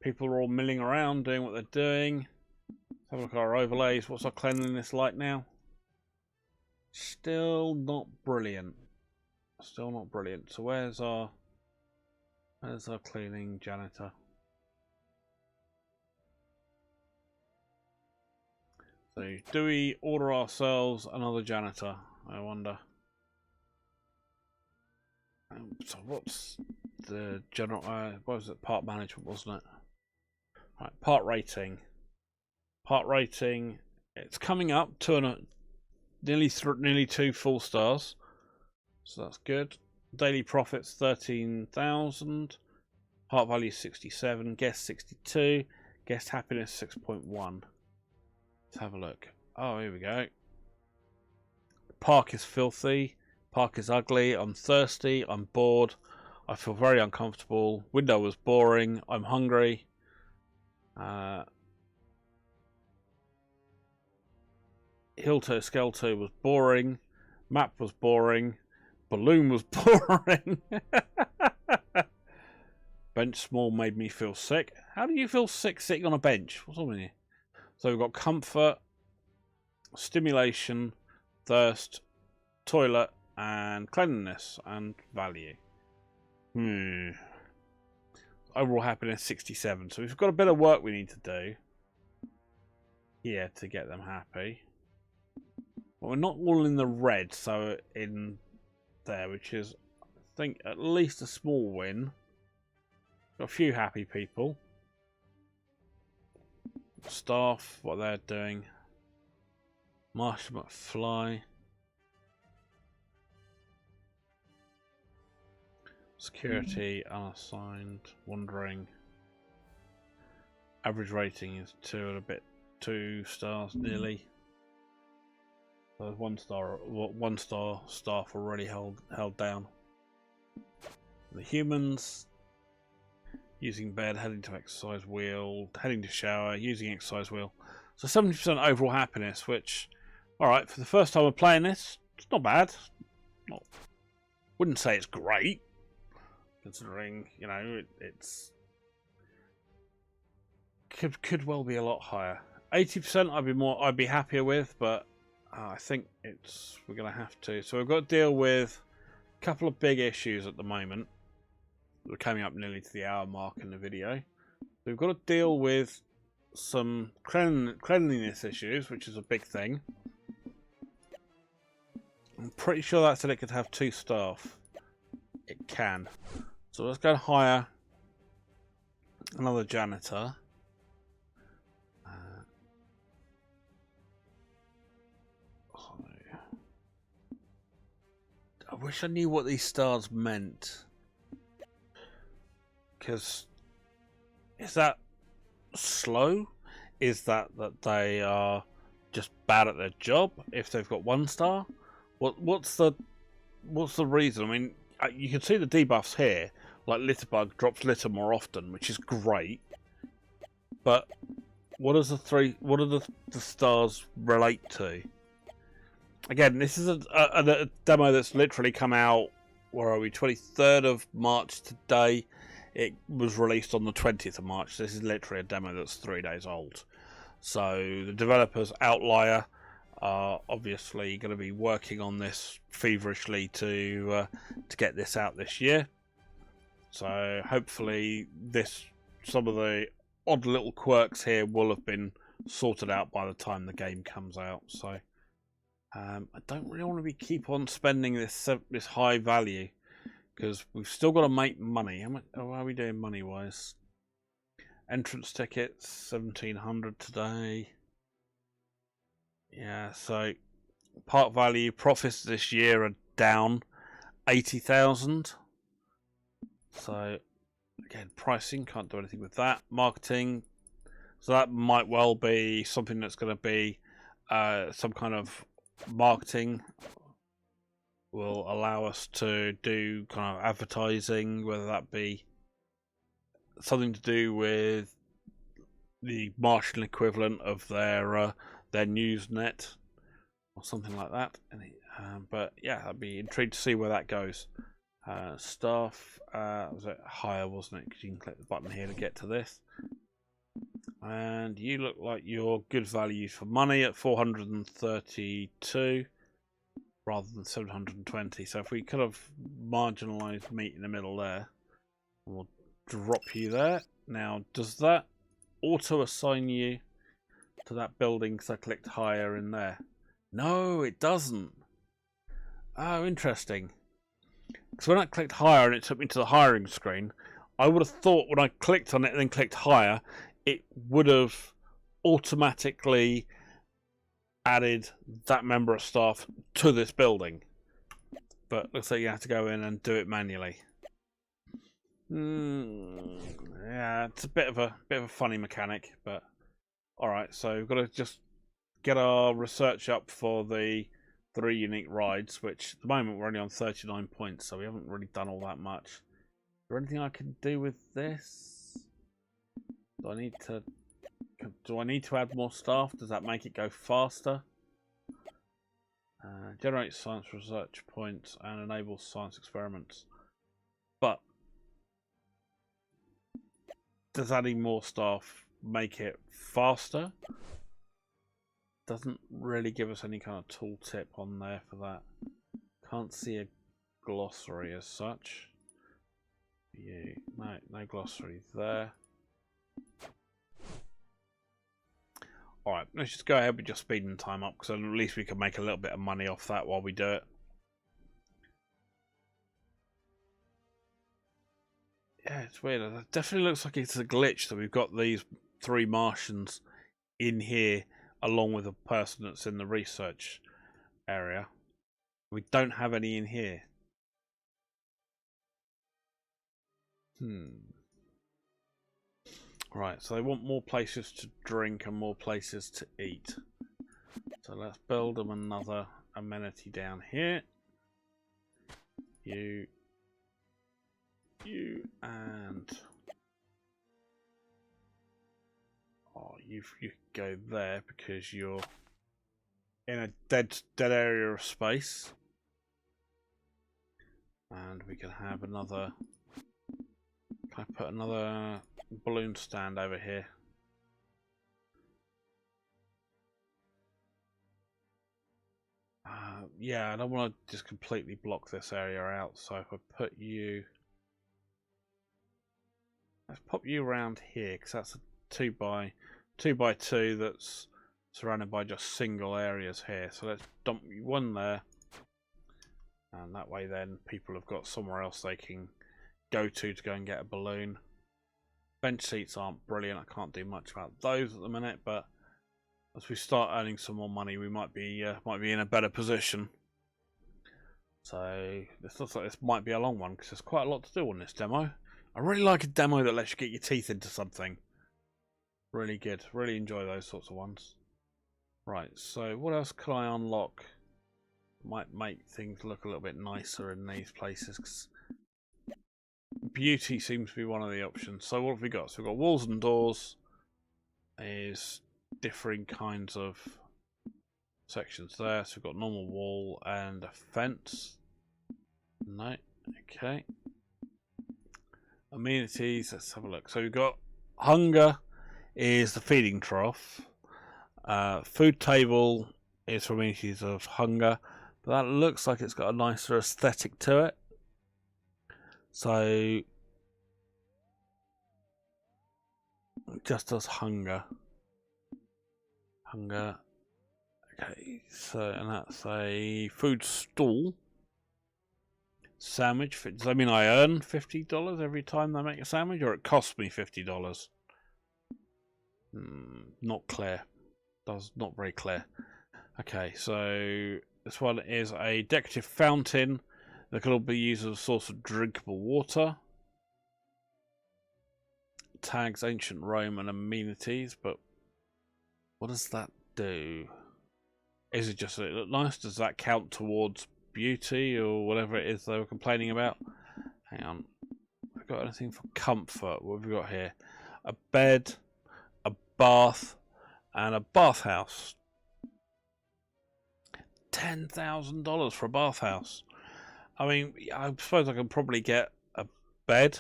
People are all milling around, doing what they're doing. Let's have a look at our overlays. What's our cleanliness like now? Still not brilliant. Still not brilliant. So where's our cleaning janitor? So do we order ourselves another janitor? I wonder. So what's the general? What was it? Part management, wasn't it? Right, part rating. Part rating. It's coming up to nearly 2 full stars, so that's good. Daily profits 13,000. Part value 67. Guest 62. Guest happiness 6.1. Let's have a look. Oh, here we go. Park is filthy. Park is ugly. I'm thirsty. I'm bored. I feel very uncomfortable. Window was boring. I'm hungry. Hill to Skelter was boring. Map was boring. Balloon was boring. Bench small made me feel sick. How do you feel sick sitting on a bench? What's wrong with you? So we've got comfort, stimulation, thirst, toilet, and cleanliness and value. Overall happiness 67. So we've got a bit of work we need to do here to get them happy. Well, we're not all in the red, so in there, which is, I think, at least a small win. Got a few happy people. Staff, what they're doing. Marshall McFly. Security, unassigned, wandering. Average rating is 2 stars nearly. So 1 star staff already held down. The humans using bed, heading to exercise wheel, heading to shower, using exercise wheel. So 70% overall happiness, which, alright, for the first time we're playing this, it's not bad. Wouldn't say it's great, considering, you know, it's could well be a lot higher. 80% I'd be happier with, but I think we're gonna have to. So we've got to deal with a couple of big issues at the moment. We're coming up nearly to the hour mark in the video. We've got to deal with some cleanliness issues, which is a big thing. I'm pretty sure that said it could have 2 staff. It can. So let's go and hire another janitor. I wish I knew what these stars meant. Because is that slow? Is that they are just bad at their job if they've got 1 star? What's the reason? I mean, you can see the debuffs here. Like Litterbug drops litter more often, which is great. But what do the stars relate to? Again, this is a demo that's literally come out. Where are we? 23rd of March today. It was released on the 20th of March. This is literally a demo that's 3 days old. So the developers, Outlier, are obviously going to be working on this feverishly to get this out this year. So hopefully some of the odd little quirks here will have been sorted out by the time the game comes out. So I don't really want to keep on spending this high value. Because we've still got to make money. How are we doing money-wise? Entrance tickets, 1,700 today. Yeah, so part value profits this year are down 80,000. So again, pricing, can't do anything with that. Marketing, so that might well be something that's going to be some kind of marketing. Will allow us to do kind of advertising, whether that be something to do with the Martian equivalent of their Newsnet, or something like that. But yeah, I'd be intrigued to see where that goes. Staff was it higher, wasn't it? Because you can click the button here to get to this. And you look like you're good value for money at 432 rather than 720. So if we could have marginalised meet in the middle there, we'll drop you there. Now, does that auto assign you to that building because I clicked higher in there? No, it doesn't. Oh, interesting. Because when I clicked higher and it took me to the hiring screen, I would have thought when I clicked on it and then clicked higher, it would have automatically added that member of staff to this building. But looks like you have to go in and do it manually. Yeah, it's a bit of a funny mechanic, but alright, so we've got to just get our research up for the 3 unique rides, which at the moment we're only on 39 points, so we haven't really done all that much. Is there anything I can do with this? Do I need to add more staff? Does that make it go faster? Generate science research points and enable science experiments. But does adding more staff make it faster? Doesn't really give us any kind of tooltip on there for that. Can't see a glossary as such. No glossary there. Alright, let's just go ahead with just speeding time up, because at least we can make a little bit of money off that while we do it. Yeah, it's weird. It definitely looks like it's a glitch that we've got these 3 Martians in here along with a person that's in the research area. We don't have any in here. Right, so they want more places to drink and more places to eat. So let's build them another amenity down here. You and you go there because you're in a dead area of space. And we can have another. Can I put another balloon stand over here? Yeah, I don't want to just completely block this area out. So if I put you, let's pop you around here because that's a 2 by 2 that's surrounded by just single areas here. So let's dump one there, and that way then people have got somewhere else they can go to go and get a balloon. Bench seats aren't brilliant. I can't do much about those at the minute, but as we start earning some more money, we might be in a better position. So this looks like this might be a long one because there's quite a lot to do on this demo. I really like a demo that lets you get your teeth into something. Really good. Really enjoy those sorts of ones. Right, so what else can I unlock? Might make things look a little bit nicer in these places. 'Cause beauty seems to be one of the options. So what have we got? So we've got walls and doors. Is differing kinds of sections there. So we've got normal wall and a fence. No. Okay. Amenities. Let's have a look. So we've got hunger is the feeding trough. Food table is for amenities of hunger. But that looks like it's got a nicer aesthetic to it. So just as hunger. Okay, so and that's a food stall. Sandwich. Does that mean I earn $50 every time they make a sandwich, or it costs me $50? Not clear. Not very clear. Okay, so this one is a decorative fountain that can all be used as a source of drinkable water. Tags ancient Rome and amenities, but what does that do? Is it just that it look nice? Does that count towards beauty or whatever it is they were complaining about? Hang on. Have we got anything for comfort? What have we got here? A bed, a bath, and a bathhouse. $10,000 for a bathhouse. I mean, I suppose I can probably get a bed,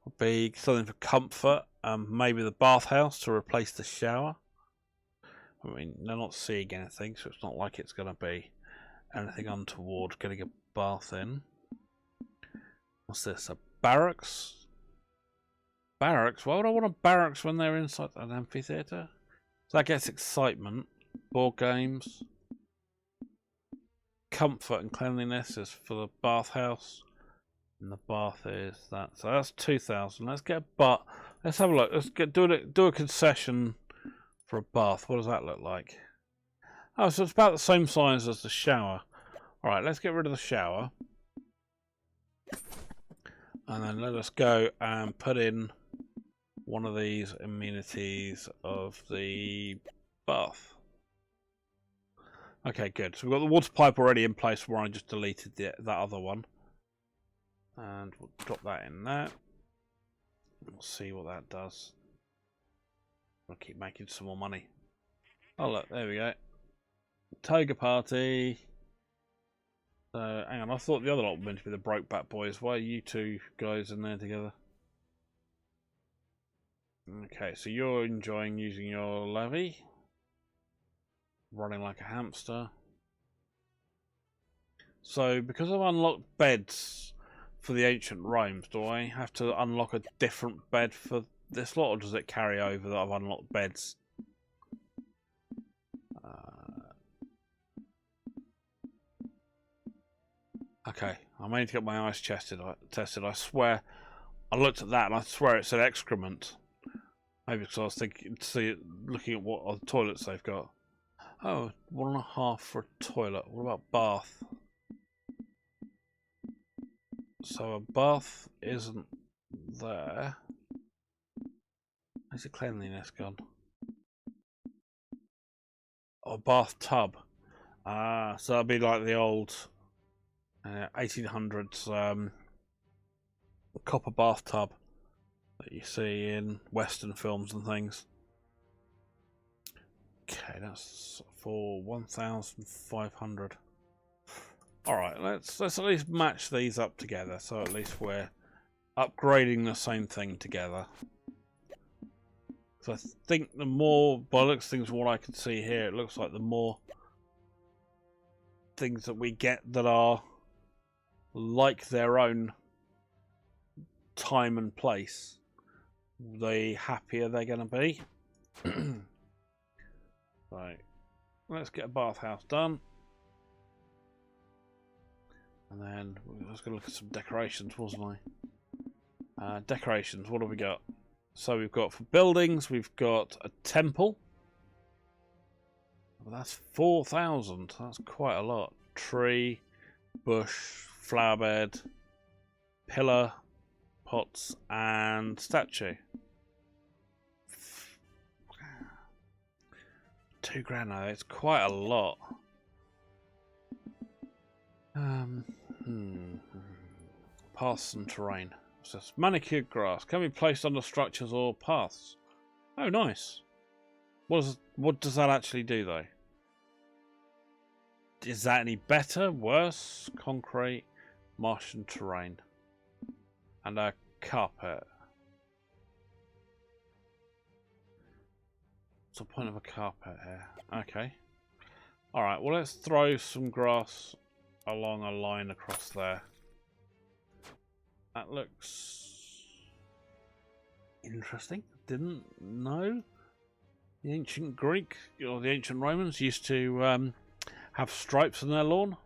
would be something for comfort, maybe the bathhouse to replace the shower. I mean, they're not seeing anything, so it's not like it's going to be anything untoward getting a bath in. What's this? A barracks? Barracks? Why would I want a barracks when they're inside an amphitheatre? So that gets excitement. Board games. Comfort and cleanliness is for the bathhouse. And the bath is that. So that's 2,000. Let's get a bath. Let's have a look. Let's do a concession for a bath. What does that look like? Oh, so it's about the same size as the shower. Alright, let's get rid of the shower. And then let us go and put in one of these amenities of the bath. Okay, good. So we've got the water pipe already in place where I just deleted that other one. And we'll drop that in there. We'll see what that does. We'll keep making some more money. Oh look, there we go. Toga party. Hang on, I thought the other lot were meant to be the Brokeback Boys. Why are you two guys in there together? Okay, so you're enjoying using your levy. Running like a hamster. So, because I've unlocked beds for the ancient Romes, do I have to unlock a different bed for this lot, or does it carry over that I've unlocked beds? Okay, I may need to get my eyes tested. I swear, I looked at that and I swear it said excrement. Maybe because I was looking at what other toilets they've got. Oh, 1.5 for a toilet. What about bath? So a bath isn't there. Where's the cleanliness gone? Oh, bathtub. Ah, so that'd be like the old 1800s copper bathtub that you see in Western films and things. Okay, that's for 1,500. All right, let's at least match these up together, so at least we're upgrading the same thing together. So I think the more, by the looks of things, from what I can see here, it looks like the more things that we get that are like their own time and place, the happier they're going to be. Right, let's get a bathhouse done. And then I was going to look at some decorations, wasn't I? Decorations, what have we got? So we've got for buildings, we've got a temple. Well, that's 4,000. That's quite a lot. Tree, bush, flower bed, pillar, pots, and statue. $2,000 now. It's quite a lot. Paths and terrain. It says manicured grass can be placed under structures or paths. Oh, nice. What does that actually do, though? Is that any better? Worse? Concrete, Martian terrain, and a carpet. What's the point of a carpet here? Okay. All right. Well, let's throw some grass along a line across there. That looks interesting. Didn't know the ancient Greek or the ancient Romans used to have stripes in their lawn.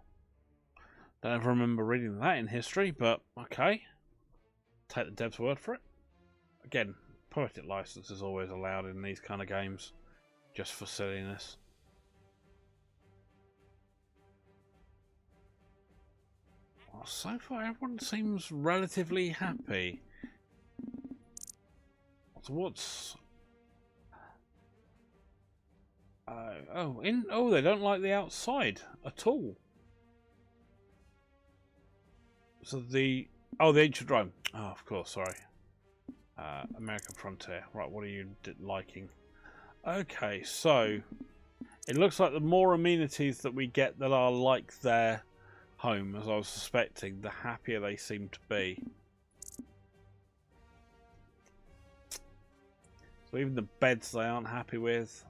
Don't ever remember reading that in history, but okay. Take the dev's word for it. Again, poetic license is always allowed in these kind of games, just for silliness. So far, everyone seems relatively happy. So what's... they don't like the outside at all. So the ancient Rome. Oh, of course, sorry. American frontier. Right, what are you liking? Okay, so It looks like the more amenities that we get that are like their home, as I was suspecting, the happier they seem to be. So even the beds they aren't happy with.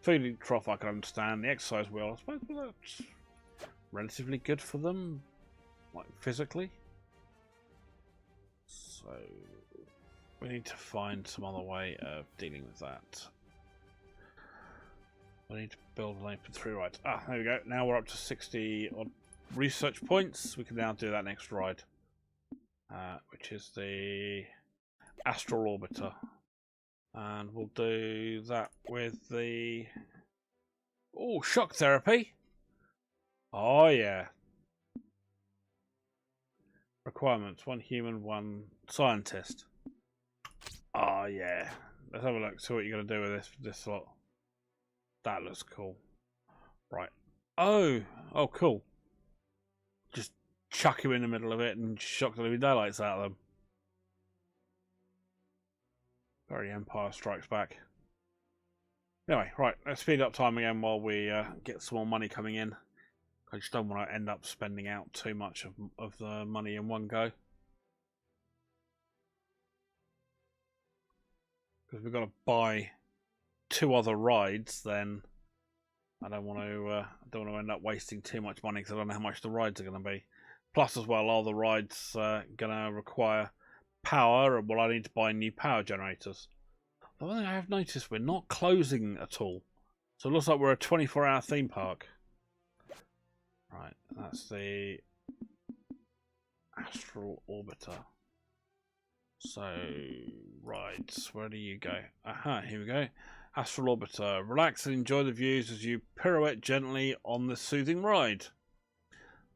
Feeding trough I can understand. The exercise wheel, I suppose, well, that's relatively good for them, like physically. So we need to find some other way of dealing with that. I need to build an open through ride. Ah, there we go. Now we're up to 60 odd research points. We can now do that next ride, which is the astral orbiter. And we'll do that with the... Oh, shock therapy. Oh, yeah. Requirements. 1 human, 1 scientist. Oh, yeah. Let's have a look. See what you're going to do with this lot. That looks cool. Right. Oh, cool. Just chuck him in the middle of it and shock the living daylights out of them. Very Empire Strikes Back. Anyway, right, let's speed up time again while we get some more money coming in. I just don't want to end up spending out too much of the money in one go. Because we've got to buy 2 other rides, then I don't want to end up wasting too much money because I don't know how much the rides are going to be. Plus, as well, are the rides going to require power, or will I need to buy new power generators? The one thing I have noticed, we're not closing at all, so it looks like we're a 24-hour theme park. Right, that's the astral orbiter. So, rides, where do you go? Aha, here we go. Astral orbiter. Relax and enjoy the views as you pirouette gently on the soothing ride.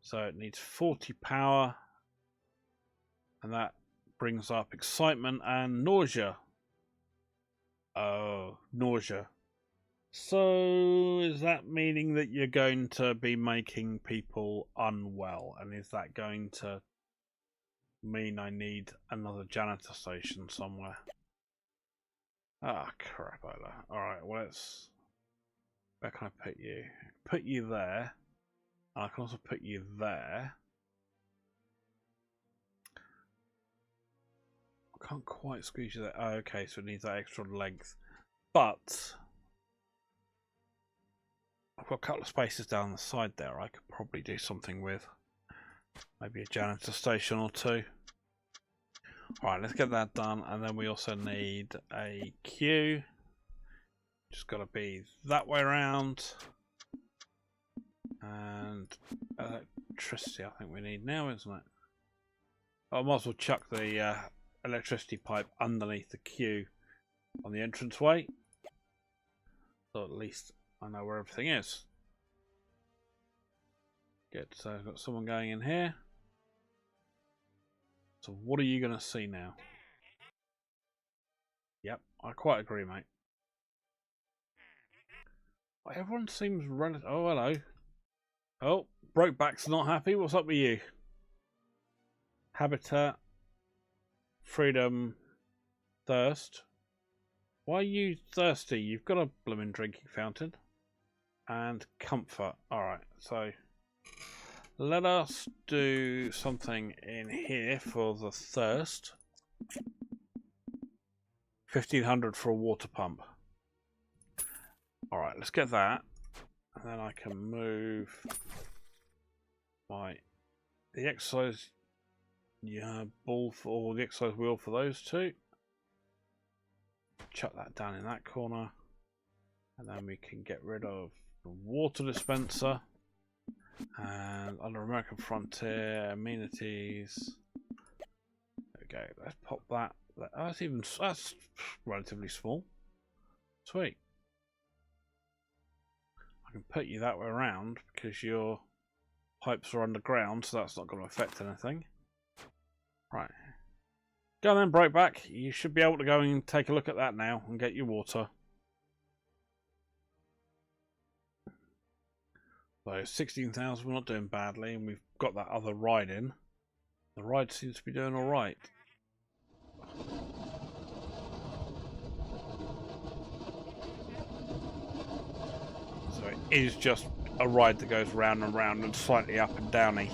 So it needs 40 power, and that brings up excitement and nausea. Oh, nausea. So is that meaning that you're going to be making people unwell? And is that going to mean I need another janitor station somewhere? Ah, crapola. Alright, well, let's... Where can I put you? Put you there. And I can also put you there. I can't quite squeeze you there. Oh, okay, so it needs that extra length. But I've got a couple of spaces down the side there I could probably do something with. Maybe a janitor station or 2. Alright, let's get that done. And then we also need a queue. Just got to be that way around. And electricity I think we need now, isn't it? I might as well chuck the electricity pipe underneath the queue on the entranceway. So at least I know where everything is. Good, so I've got someone going in here. So what are you going to see now? Yep, I quite agree, mate. Well, everyone seems relative. Oh, hello. Oh, Brokeback's not happy. What's up with you? Habitat, freedom, thirst. Why are you thirsty? You've got a blooming drinking fountain. And comfort. Alright, so let us do something in here for the thirst. 1500 for a water pump. Alright, let's get that. And then I can move the exercise ball or the exercise wheel for those 2. Chuck that down in that corner. And then we can get rid of the water dispenser. And under American Frontier, amenities. There we go. Let's pop that. Oh, that's relatively small. Sweet. I can put you that way around because your pipes are underground, so that's not going to affect anything. Right. Go on then, Breakback. You should be able to go and take a look at that now and get your water. So 16,000, we're not doing badly, and we've got that other ride in. The ride seems to be doing alright. is just a ride that goes round and round and slightly up and downy.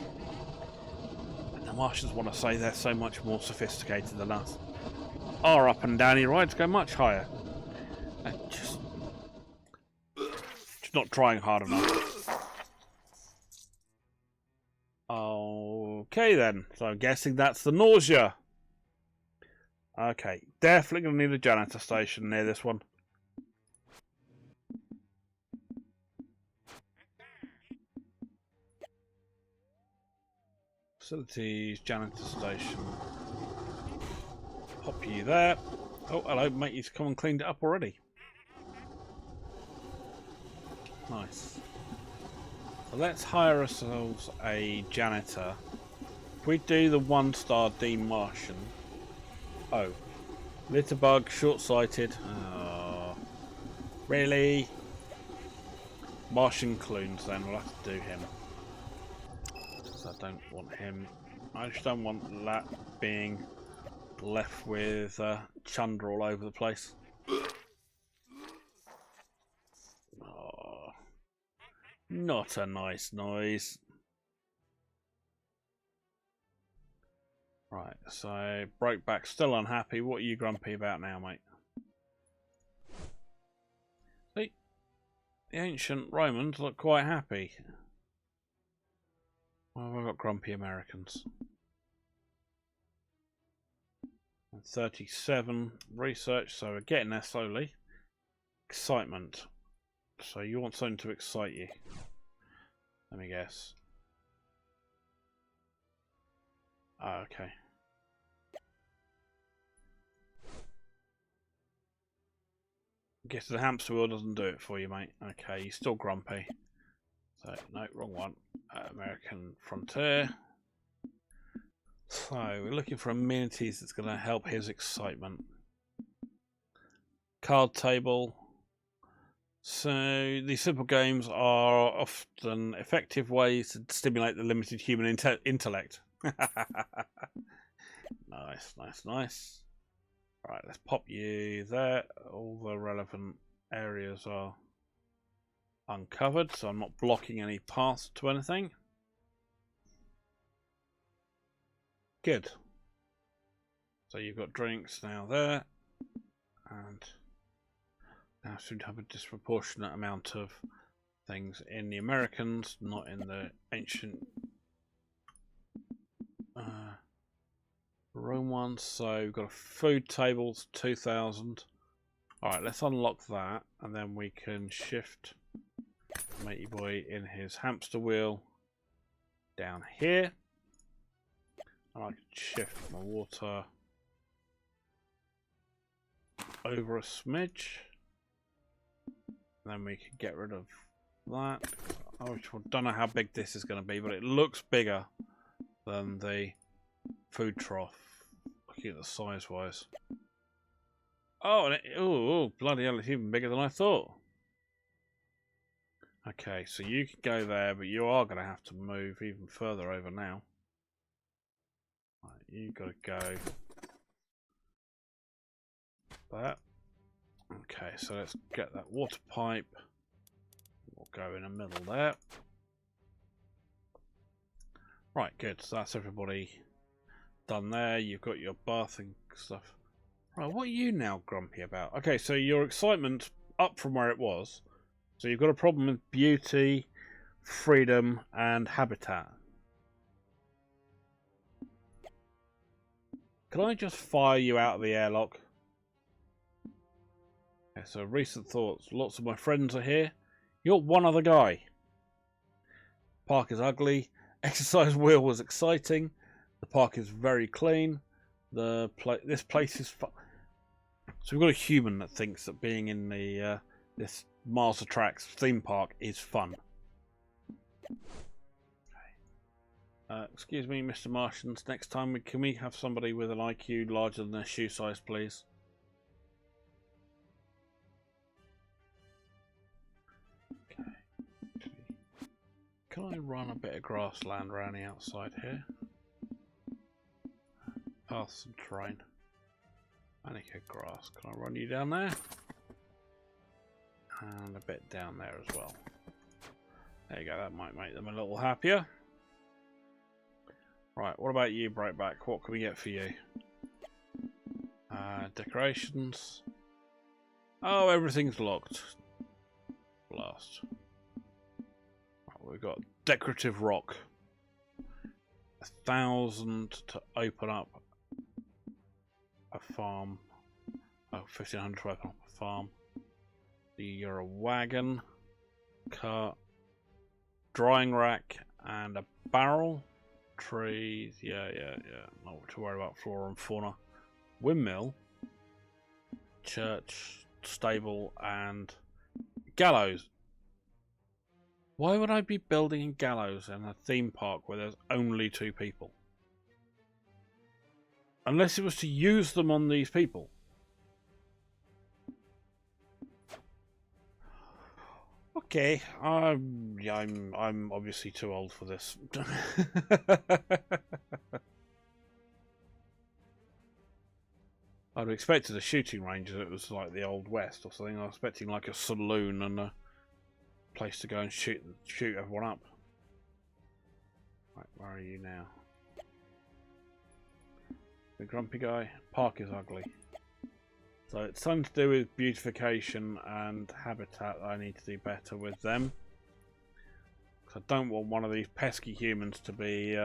And the Martians want to say they're so much more sophisticated than us. Our up and downy rides go much higher. And just not trying hard enough. Okay then, so I'm guessing that's the nausea. Okay, definitely going to need a janitor station near this one. Facilities, janitor station. Pop you there. Oh, hello, mate, you've come and cleaned it up already. Nice. So let's hire ourselves a janitor. If we do the 1-star Dean Martian. Oh. Litterbug, short-sighted. Oh. Really? Martian Clunes then, we'll have to do him. So I don't want him. I just don't want that being left with chunder all over the place. Oh. Not a nice noise. Right, so Brokeback still unhappy. What are you grumpy about now, mate? See, the ancient Romans look quite happy. Well, we've got grumpy Americans. 37 research, so we're getting there slowly. Excitement. So you want something to excite you. Let me guess. Oh, okay. Guess the hamster wheel doesn't do it for you, mate. Okay, you're still grumpy. So, no, wrong one. American Frontier. So, we're looking for amenities that's going to help his excitement. Card table. So, these simple games are often effective ways to stimulate the limited human intellect. Nice, nice, nice. Right, let's pop you there. All the relevant areas are uncovered, so I'm not blocking any paths to anything. Good. So you've got drinks now there, and now seem to have a disproportionate amount of things in the Americans, not in the ancient Rome ones. So we've got food tables, 2,000. Alright, let's unlock that, and then we can shift Matey Boy in his hamster wheel down here. And I can shift my water over a smidge. And then we can get rid of that. I don't know how big this is going to be, but it looks bigger than the food trough. Looking at the size wise. Oh, and oh, bloody hell, it's even bigger than I thought. Okay, so you can go there, but you are going to have to move even further over now. Right, you got to go that. Okay, so let's get that water pipe. We'll go in the middle there. Right, good. So that's everybody done there. You've got your bathing stuff. Right, what are you now grumpy about? Okay, so your excitement's up from where it was. So you've got a problem with beauty, freedom, and habitat. Can I just fire you out of the airlock? Okay, so recent thoughts. Lots of my friends are here. You're one other guy. Park is ugly. Exercise wheel was exciting. The park is very clean. This place is fun. So we've got a human that thinks that being in the this Mars Attracts theme park is fun. Okay. Excuse me, Mr. Martians. Next time, can we have somebody with an IQ larger than their shoe size, please? Okay. Can I run a bit of grassland around the outside here? Paths and terrain. Manica grass. Can I run you down there? And a bit down there as well. There you go, that might make them a little happier. Right, what about you, Breakback? What can we get for you? Decorations. Oh, everything's locked. Blast. Right, we've got decorative rock. 1,000 to open up a farm. Oh, 1,500 to open up a farm. You're a wagon, cart, drying rack, and a barrel. Trees, yeah. Not to worry about flora and fauna. Windmill, church, stable, and gallows. Why would I be building a gallows in a theme park where there's only 2 people? Unless it was to use them on these people. Okay, I'm obviously too old for this. I'd have expected a shooting range if it was like the Old West or something. I was expecting like a saloon and a place to go and shoot everyone up. Right, where are you now? The grumpy guy. Park is ugly. So it's something to do with beautification and habitat. I need to do better with them. Because I don't want one of these pesky humans to be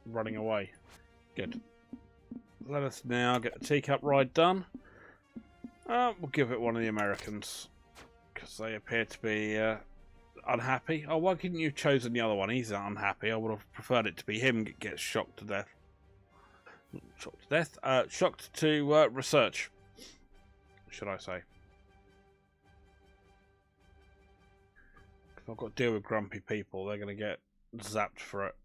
running away. Good. Let us now get the teacup ride done. We'll give it one of the Americans. Because they appear to be unhappy. Oh, why couldn't you have chosen the other one? He's unhappy. I would have preferred it to be him that gets shocked to death. Shocked to death? Shocked to research. Should I say? Because I've got to deal with grumpy people. They're going to get zapped for it.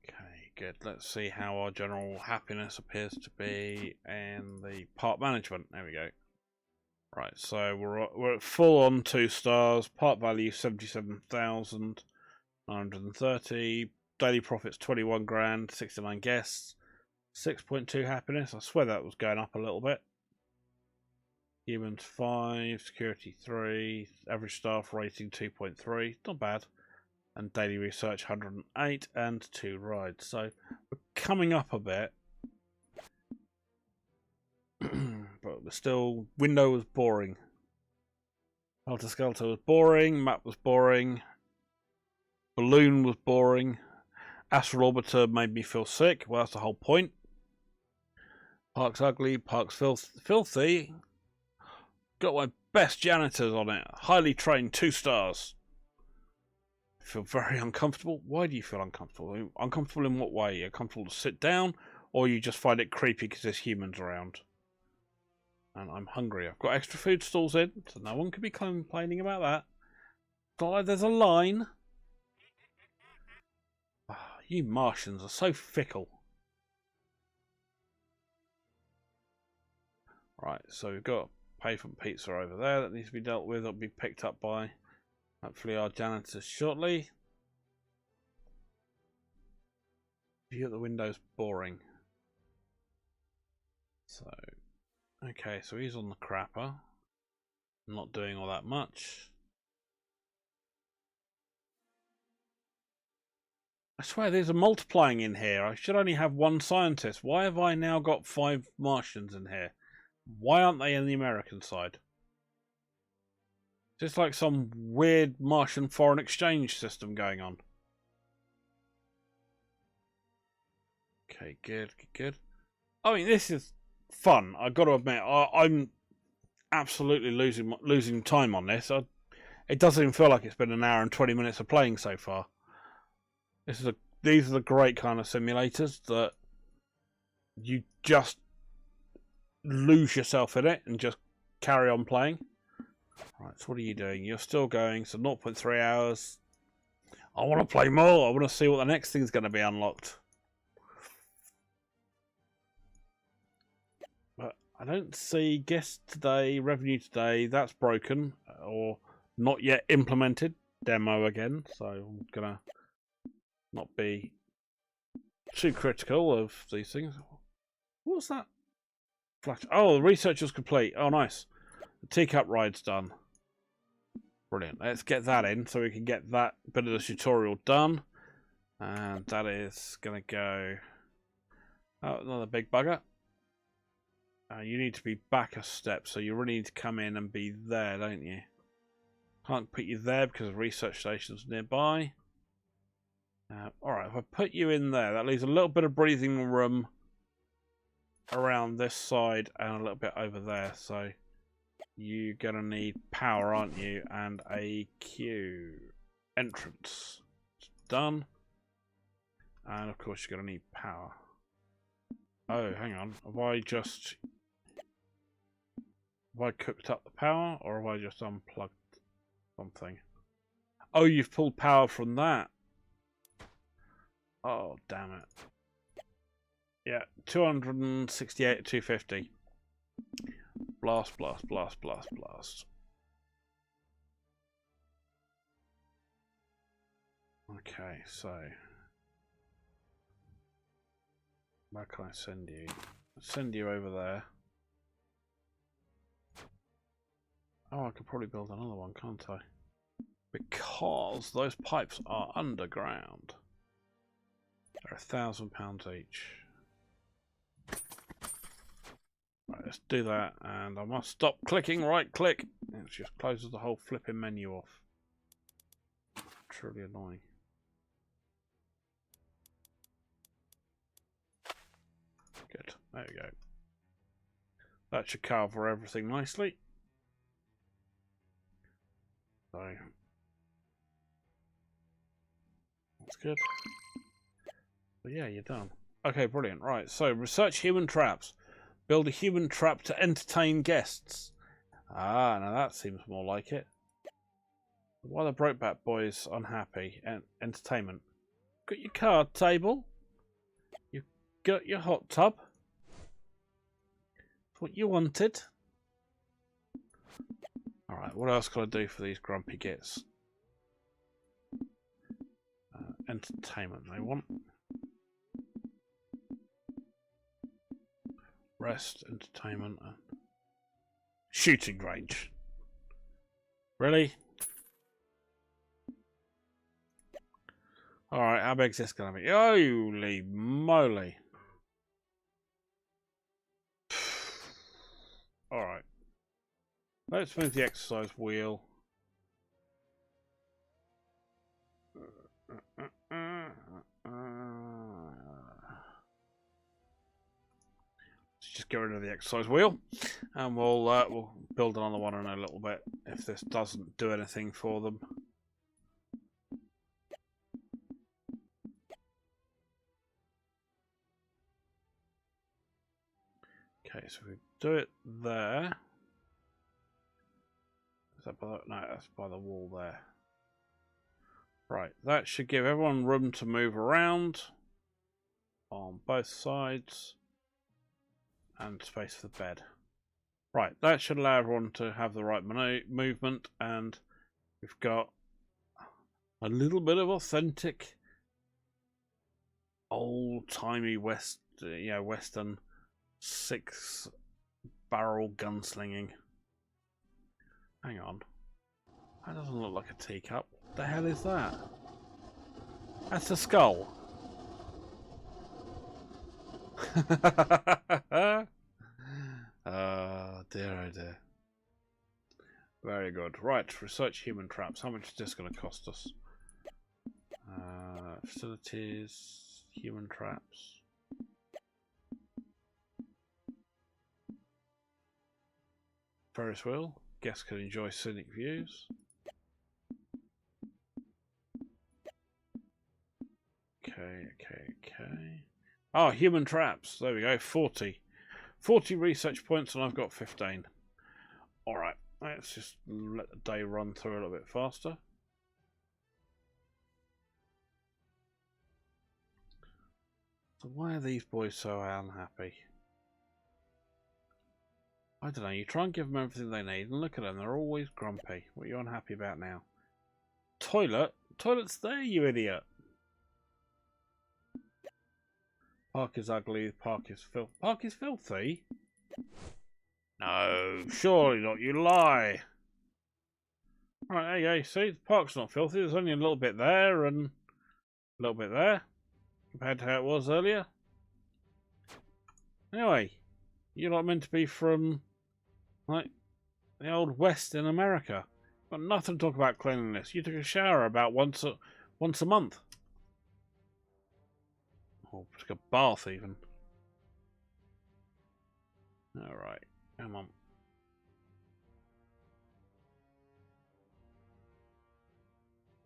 Okay, good. Let's see how our general happiness appears to be in the park management. There we go. Right, so we're at full on 2 stars. Park value 77,930. Daily profits 21 grand. 69 guests. 6.2 happiness. I swear that was going up a little bit. Humans 5, security 3, average staff rating 2.3. Not bad. And daily research 108 and 2 rides. So we're coming up a bit. But we're still. Window was boring. Helter Skelter was boring. Map was boring. Balloon was boring. Astral Orbiter made me feel sick. Well, that's the whole point. Park's ugly. Park's filthy. Got my best janitors on it. Highly trained 2 stars. I feel very uncomfortable. Why do you feel uncomfortable? Uncomfortable in what way? You're comfortable to sit down, or you just find it creepy because there's humans around? And I'm hungry. I've got extra food stalls in, so no one can be complaining about that. It's not like there's a line. Oh, you Martians are so fickle. Right, so we've got pavement pizza over there that needs to be dealt with. It'll be picked up by hopefully our janitors shortly. View at the window's boring. So, okay, so he's on the crapper. Not doing all that much. I swear these are multiplying in here. I should only have 1 scientist. Why have I now got 5 Martians in here? Why aren't they in the American side? Just like some weird Martian foreign exchange system going on. Okay, good. I mean, this is fun. I've got to admit, I'm absolutely losing time on this. It doesn't even feel like it's been an hour and 20 minutes of playing so far. These are the great kind of simulators that you just lose yourself in it and just carry on playing. Right, so what are you doing? You're still going, so 0.3 hours. I want to play more. I want to see what the next thing's going to be unlocked. But I don't see guests today, revenue today. That's broken or not yet implemented. Demo again, so I'm going to not be too critical of these things. What's that? Flash. Oh, the research is complete. Oh, nice. The teacup ride's done. Brilliant. Let's get that in so we can get that bit of the tutorial done. And that is going to go... Oh, another big bugger. You need to be back a step, so you really need to come in and be there, don't you? Can't put you there because the research station's nearby. Alright, if I put you in there, that leaves a little bit of breathing room around this side and a little bit over there. So you're going to need power, aren't you? And a queue. Entrance. It's done. And of course you're going to need power. Oh, hang on. Have I cooked up the power, or have I just unplugged something? Oh, you've pulled power from that. Oh, damn it. Yeah, 268 to 250. Blast, blast, blast, blast, blast. Okay, so where can I send you? Send you over there. Oh, I could probably build another one, can't I? Because those pipes are underground. They're £1,000 each. Right, let's do that, and I must stop clicking right click. It just closes the whole flipping menu off. Truly annoying. Good, there we go. That should cover everything nicely. So that's good. But yeah, you're done. Okay, brilliant. Right, so research human traps. Build a human trap to entertain guests. Ah, now that seems more like it. Why are the Brokeback Boys unhappy? Entertainment. Got your card table. You've got your hot tub. That's what you wanted. Alright, what else can I do for these grumpy gits? Entertainment they want. Rest, entertainment, and shooting range. Really? Alright, how big's this gonna be? Holy moly. Alright. Let's move the exercise wheel. Just get rid of the exercise wheel, and we'll build another one in a little bit if this doesn't do anything for them. Okay, so we do it there. Is that by the, no, that's by the wall there. Right, that should give everyone room to move around on both sides. And space for the bed. Right, that should allow everyone to have the right movement, and we've got a little bit of authentic, old-timey Western 6-barrel gunslinging. Hang on, that doesn't look like a teacup. What the hell is that? That's a skull. Dear oh dear. Very good. Right, research human traps. How much is this going to cost us? Facilities, human traps. Ferris wheel. Guests can enjoy scenic views. Okay. Oh, human traps. There we go. 40. 40 research points, and I've got 15. Alright, let's just let the day run through a little bit faster. So why are these boys so unhappy? I don't know, you try and give them everything they need, and look at them, they're always grumpy. What are you unhappy about now? Toilet? Toilet's there, you idiot! Park is ugly, park is filthy. Park is filthy? No, surely not, you lie! Right, there you go. See, the park's not filthy. There's only a little bit there and a little bit there compared to how it was earlier. Anyway, you're not meant to be from, like, the old West in America. Got nothing to talk about cleanliness. You took a shower about once a month. Or took a bath even. Alright, come on.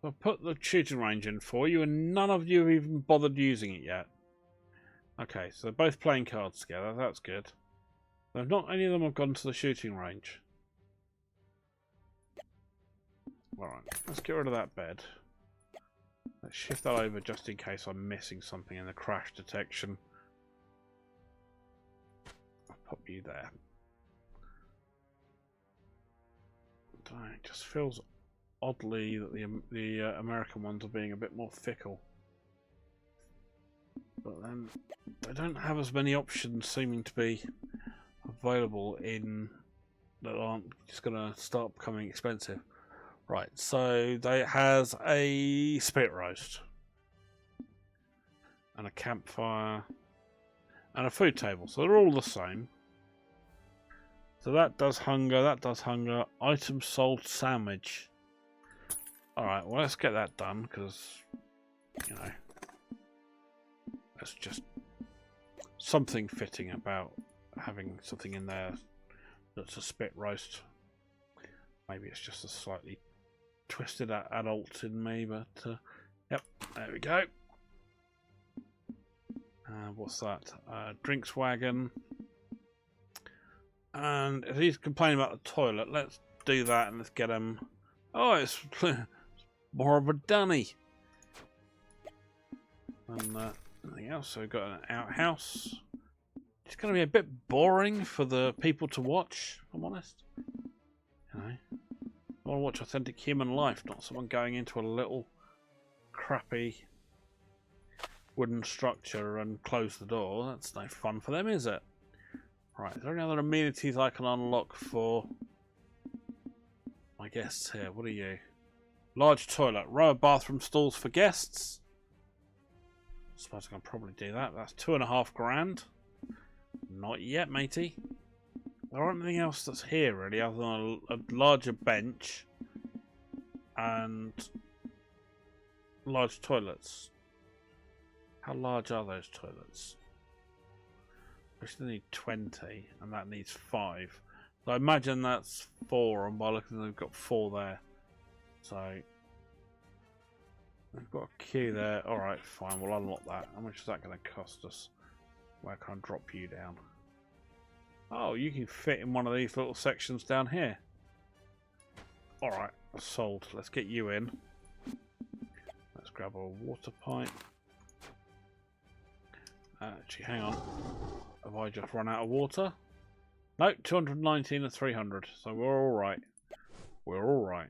I put the shooting range in for you and none of you have even bothered using it yet. Okay, so they're both playing cards together, that's good. Though not any of them have gone to the shooting range. Alright, let's get rid of that bed. Let's shift that over just in case I'm missing something in the crash detection. I'll pop you there. It just feels oddly that the American ones are being a bit more fickle. But then they don't have as many options seeming to be available in that aren't just going to start becoming expensive. Right, so it has a spit roast and a campfire and a food table, so they're all the same. So that does hunger, that does hunger. Item sold sandwich. Alright, well let's get that done because, you know, that's just something fitting about having something in there that's a spit roast. Maybe it's just a slightly twisted adult in me, but yep, there we go. What's that? Drinks wagon. And if he's complaining about the toilet, let's do that and let's get him. Oh, it's more of a dunny. And anything else? So we've got an outhouse. It's going to be a bit boring for the people to watch, if I'm honest. You know, I want to watch authentic human life, not someone going into a little crappy wooden structure and close the door. That's no fun for them, is it? Right, is there any other amenities I can unlock for my guests here? What are you? Large toilet, row of bathroom stalls for guests. I suppose I can probably do that. That's $2.5 grand. Not yet, matey. There aren't anything else that's here really, other than a larger bench and large toilets. How large are those toilets? We still need 20, and that needs 5. So I imagine that's 4, and by looking at them, we've got 4 there. So we've got a queue there. Alright, fine, we'll unlock that. How much is that going to cost us? Where can I drop you down? Oh, you can fit in one of these little sections down here. Alright, sold. Let's get you in. Let's grab a water pipe. Actually, hang on. Have I just run out of water? No, 219 and 300. So we're alright. We're alright.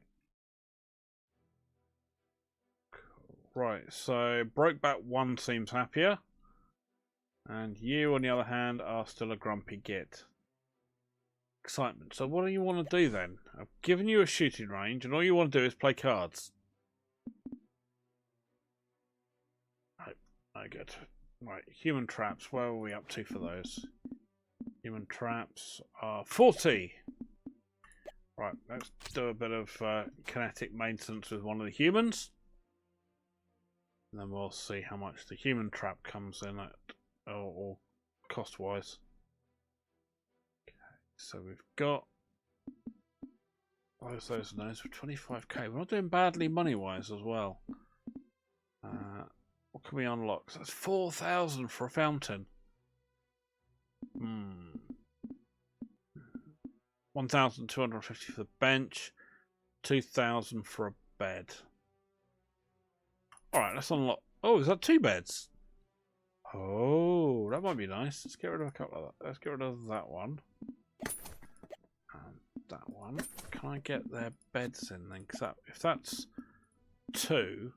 Right, so Brokeback 1 seems happier. And you, on the other hand, are still a grumpy git. Excitement. So what do you want to do then? I've given you a shooting range, and all you want to do is play cards. No good. Right, human traps. Where are we up to for those? Human traps are 40. Right, let's do a bit of kinetic maintenance with one of the humans. And then we'll see how much the human trap comes in at, or cost-wise. Okay, so we've got those and those for 25k. We're not doing badly money-wise as well. What can we unlock? So that's 4,000 for a fountain. 1,250 for the bench. 2,000 for a bed. Alright, let's unlock. Oh, is that 2 beds? Oh, that might be nice. Let's get rid of a couple of that. Let's get rid of that one. And that one. Can I get their beds in then? Because if that's 2,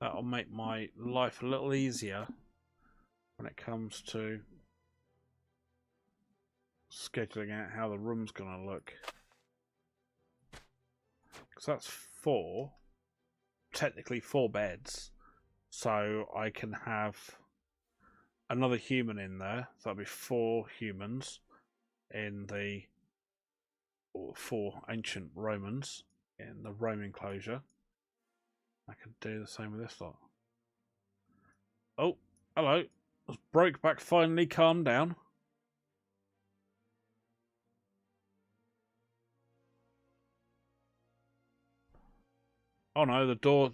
that'll make my life a little easier when it comes to scheduling out how the room's going to look. because that's 4, technically 4 beds. So I can have another human in there. So that'll be 4 humans in the 4 ancient Romans in the Rome enclosure. I can do the same with this lot. Oh, hello. Has Brokeback finally calmed down? Oh no, the door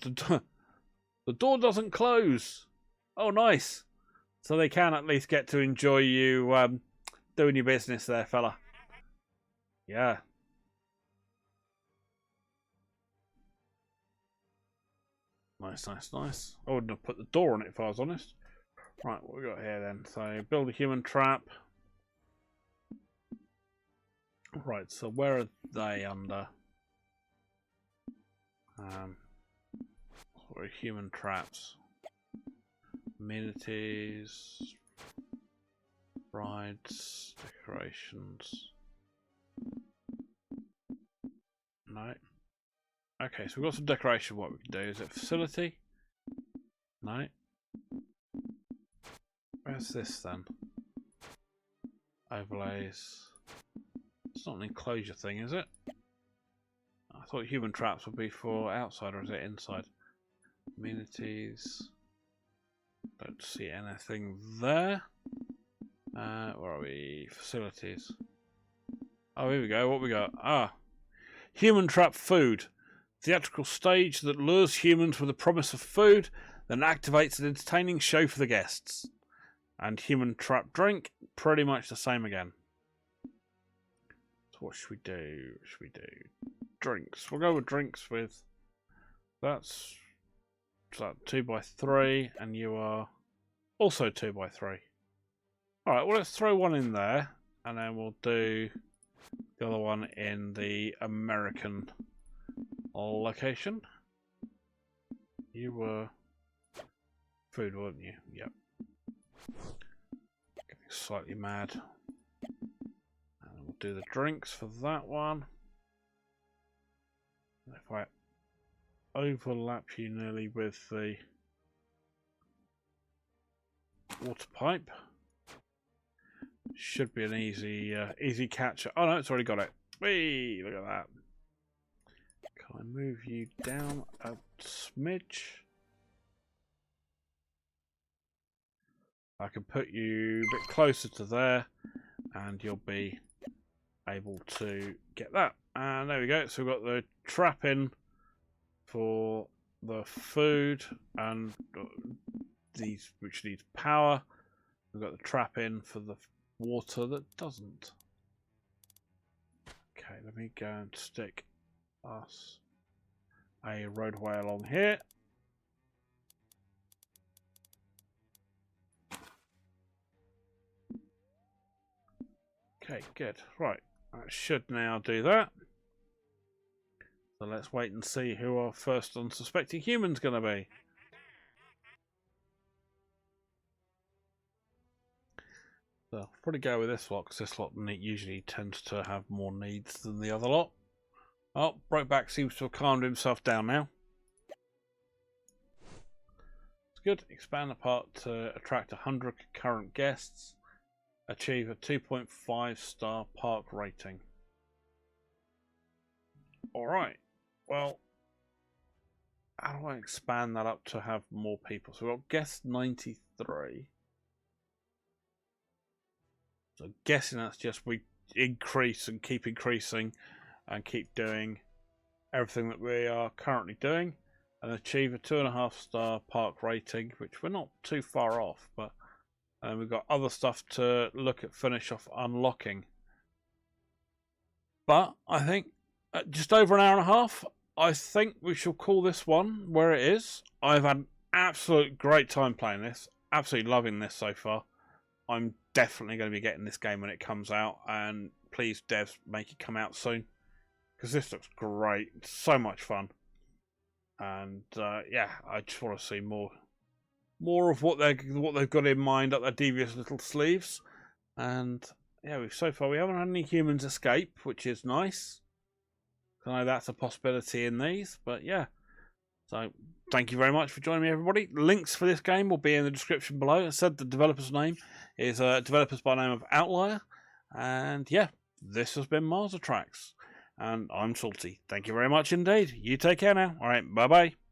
doesn't close. Oh, nice. So they can at least get to enjoy you doing your business there, fella. Yeah. Nice, nice, nice. I wouldn't have put the door on it if I was honest. Right, what we got here then? So build a human trap. Right, so where are they under? What are human traps? Amenities, rides, decorations. No. Okay, so we've got some decoration. What we can do is it facility? No. Where's this then? Overlays. It's not an enclosure thing, is it? I thought human traps would be for outside, or is it inside? Amenities. Don't see anything there. Where are we? Facilities. Oh, here we go. What we got? Ah. Human trap food. Theatrical stage that lures humans with the promise of food, then activates an entertaining show for the guests. And human trap drink, pretty much the same again. So what should we do? Should we do drinks? We'll go with drinks with... That's 2x3, and you are also 2x3. Alright, well let's throw one in there, and then we'll do the other one in the American location. You were food, weren't you? Yep. Getting slightly mad. And we'll do the drinks for that one. If I overlap you nearly with the water pipe, should be an easy catch. Oh no, it's already got it. Whee! Look at that. Can I move you down a smidge? I can put you a bit closer to there, and you'll be able to get that. And there we go. So we've got the trap in for the food, and these which needs power. We've got the trap in for the water that doesn't. Okay, let me go and stick us a roadway along here. Okay, good. Right, that should now do that. So let's wait and see who our first unsuspecting human's going to be. So I'll probably go with this lot, because this lot usually tends to have more needs than the other lot. Oh, Brokeback seems to have calmed himself down now. It's good. Expand the park to attract 100 concurrent guests. Achieve a 2.5-star park rating. Alright, well, how do I expand that up to have more people? So we've got guest 93. So I'm guessing that's just we increase and keep increasing and keep doing everything that we are currently doing, and achieve a 2.5-star park rating, which we're not too far off, but we've got other stuff to look at, finish off unlocking. But I think just over an hour and a half, I think we shall call this one where it is. I've had an absolute great time playing this. Absolutely loving this so far. I'm definitely going to be getting this game when it comes out, and please devs, make it come out soon, because this looks great. It's so much fun, and yeah, I just want to see more of what they've got in mind up their devious little sleeves. And yeah, so far we haven't had any humans escape, which is nice, I know that's a possibility in these, but yeah. So thank you very much for joining me, everybody. Links for this game will be in the description below. As I said, the developer's name is developers by the name of Outlier. And yeah, this has been Mars Tracks. And I'm Salty. Thank you very much indeed. You take care now. All right, bye-bye.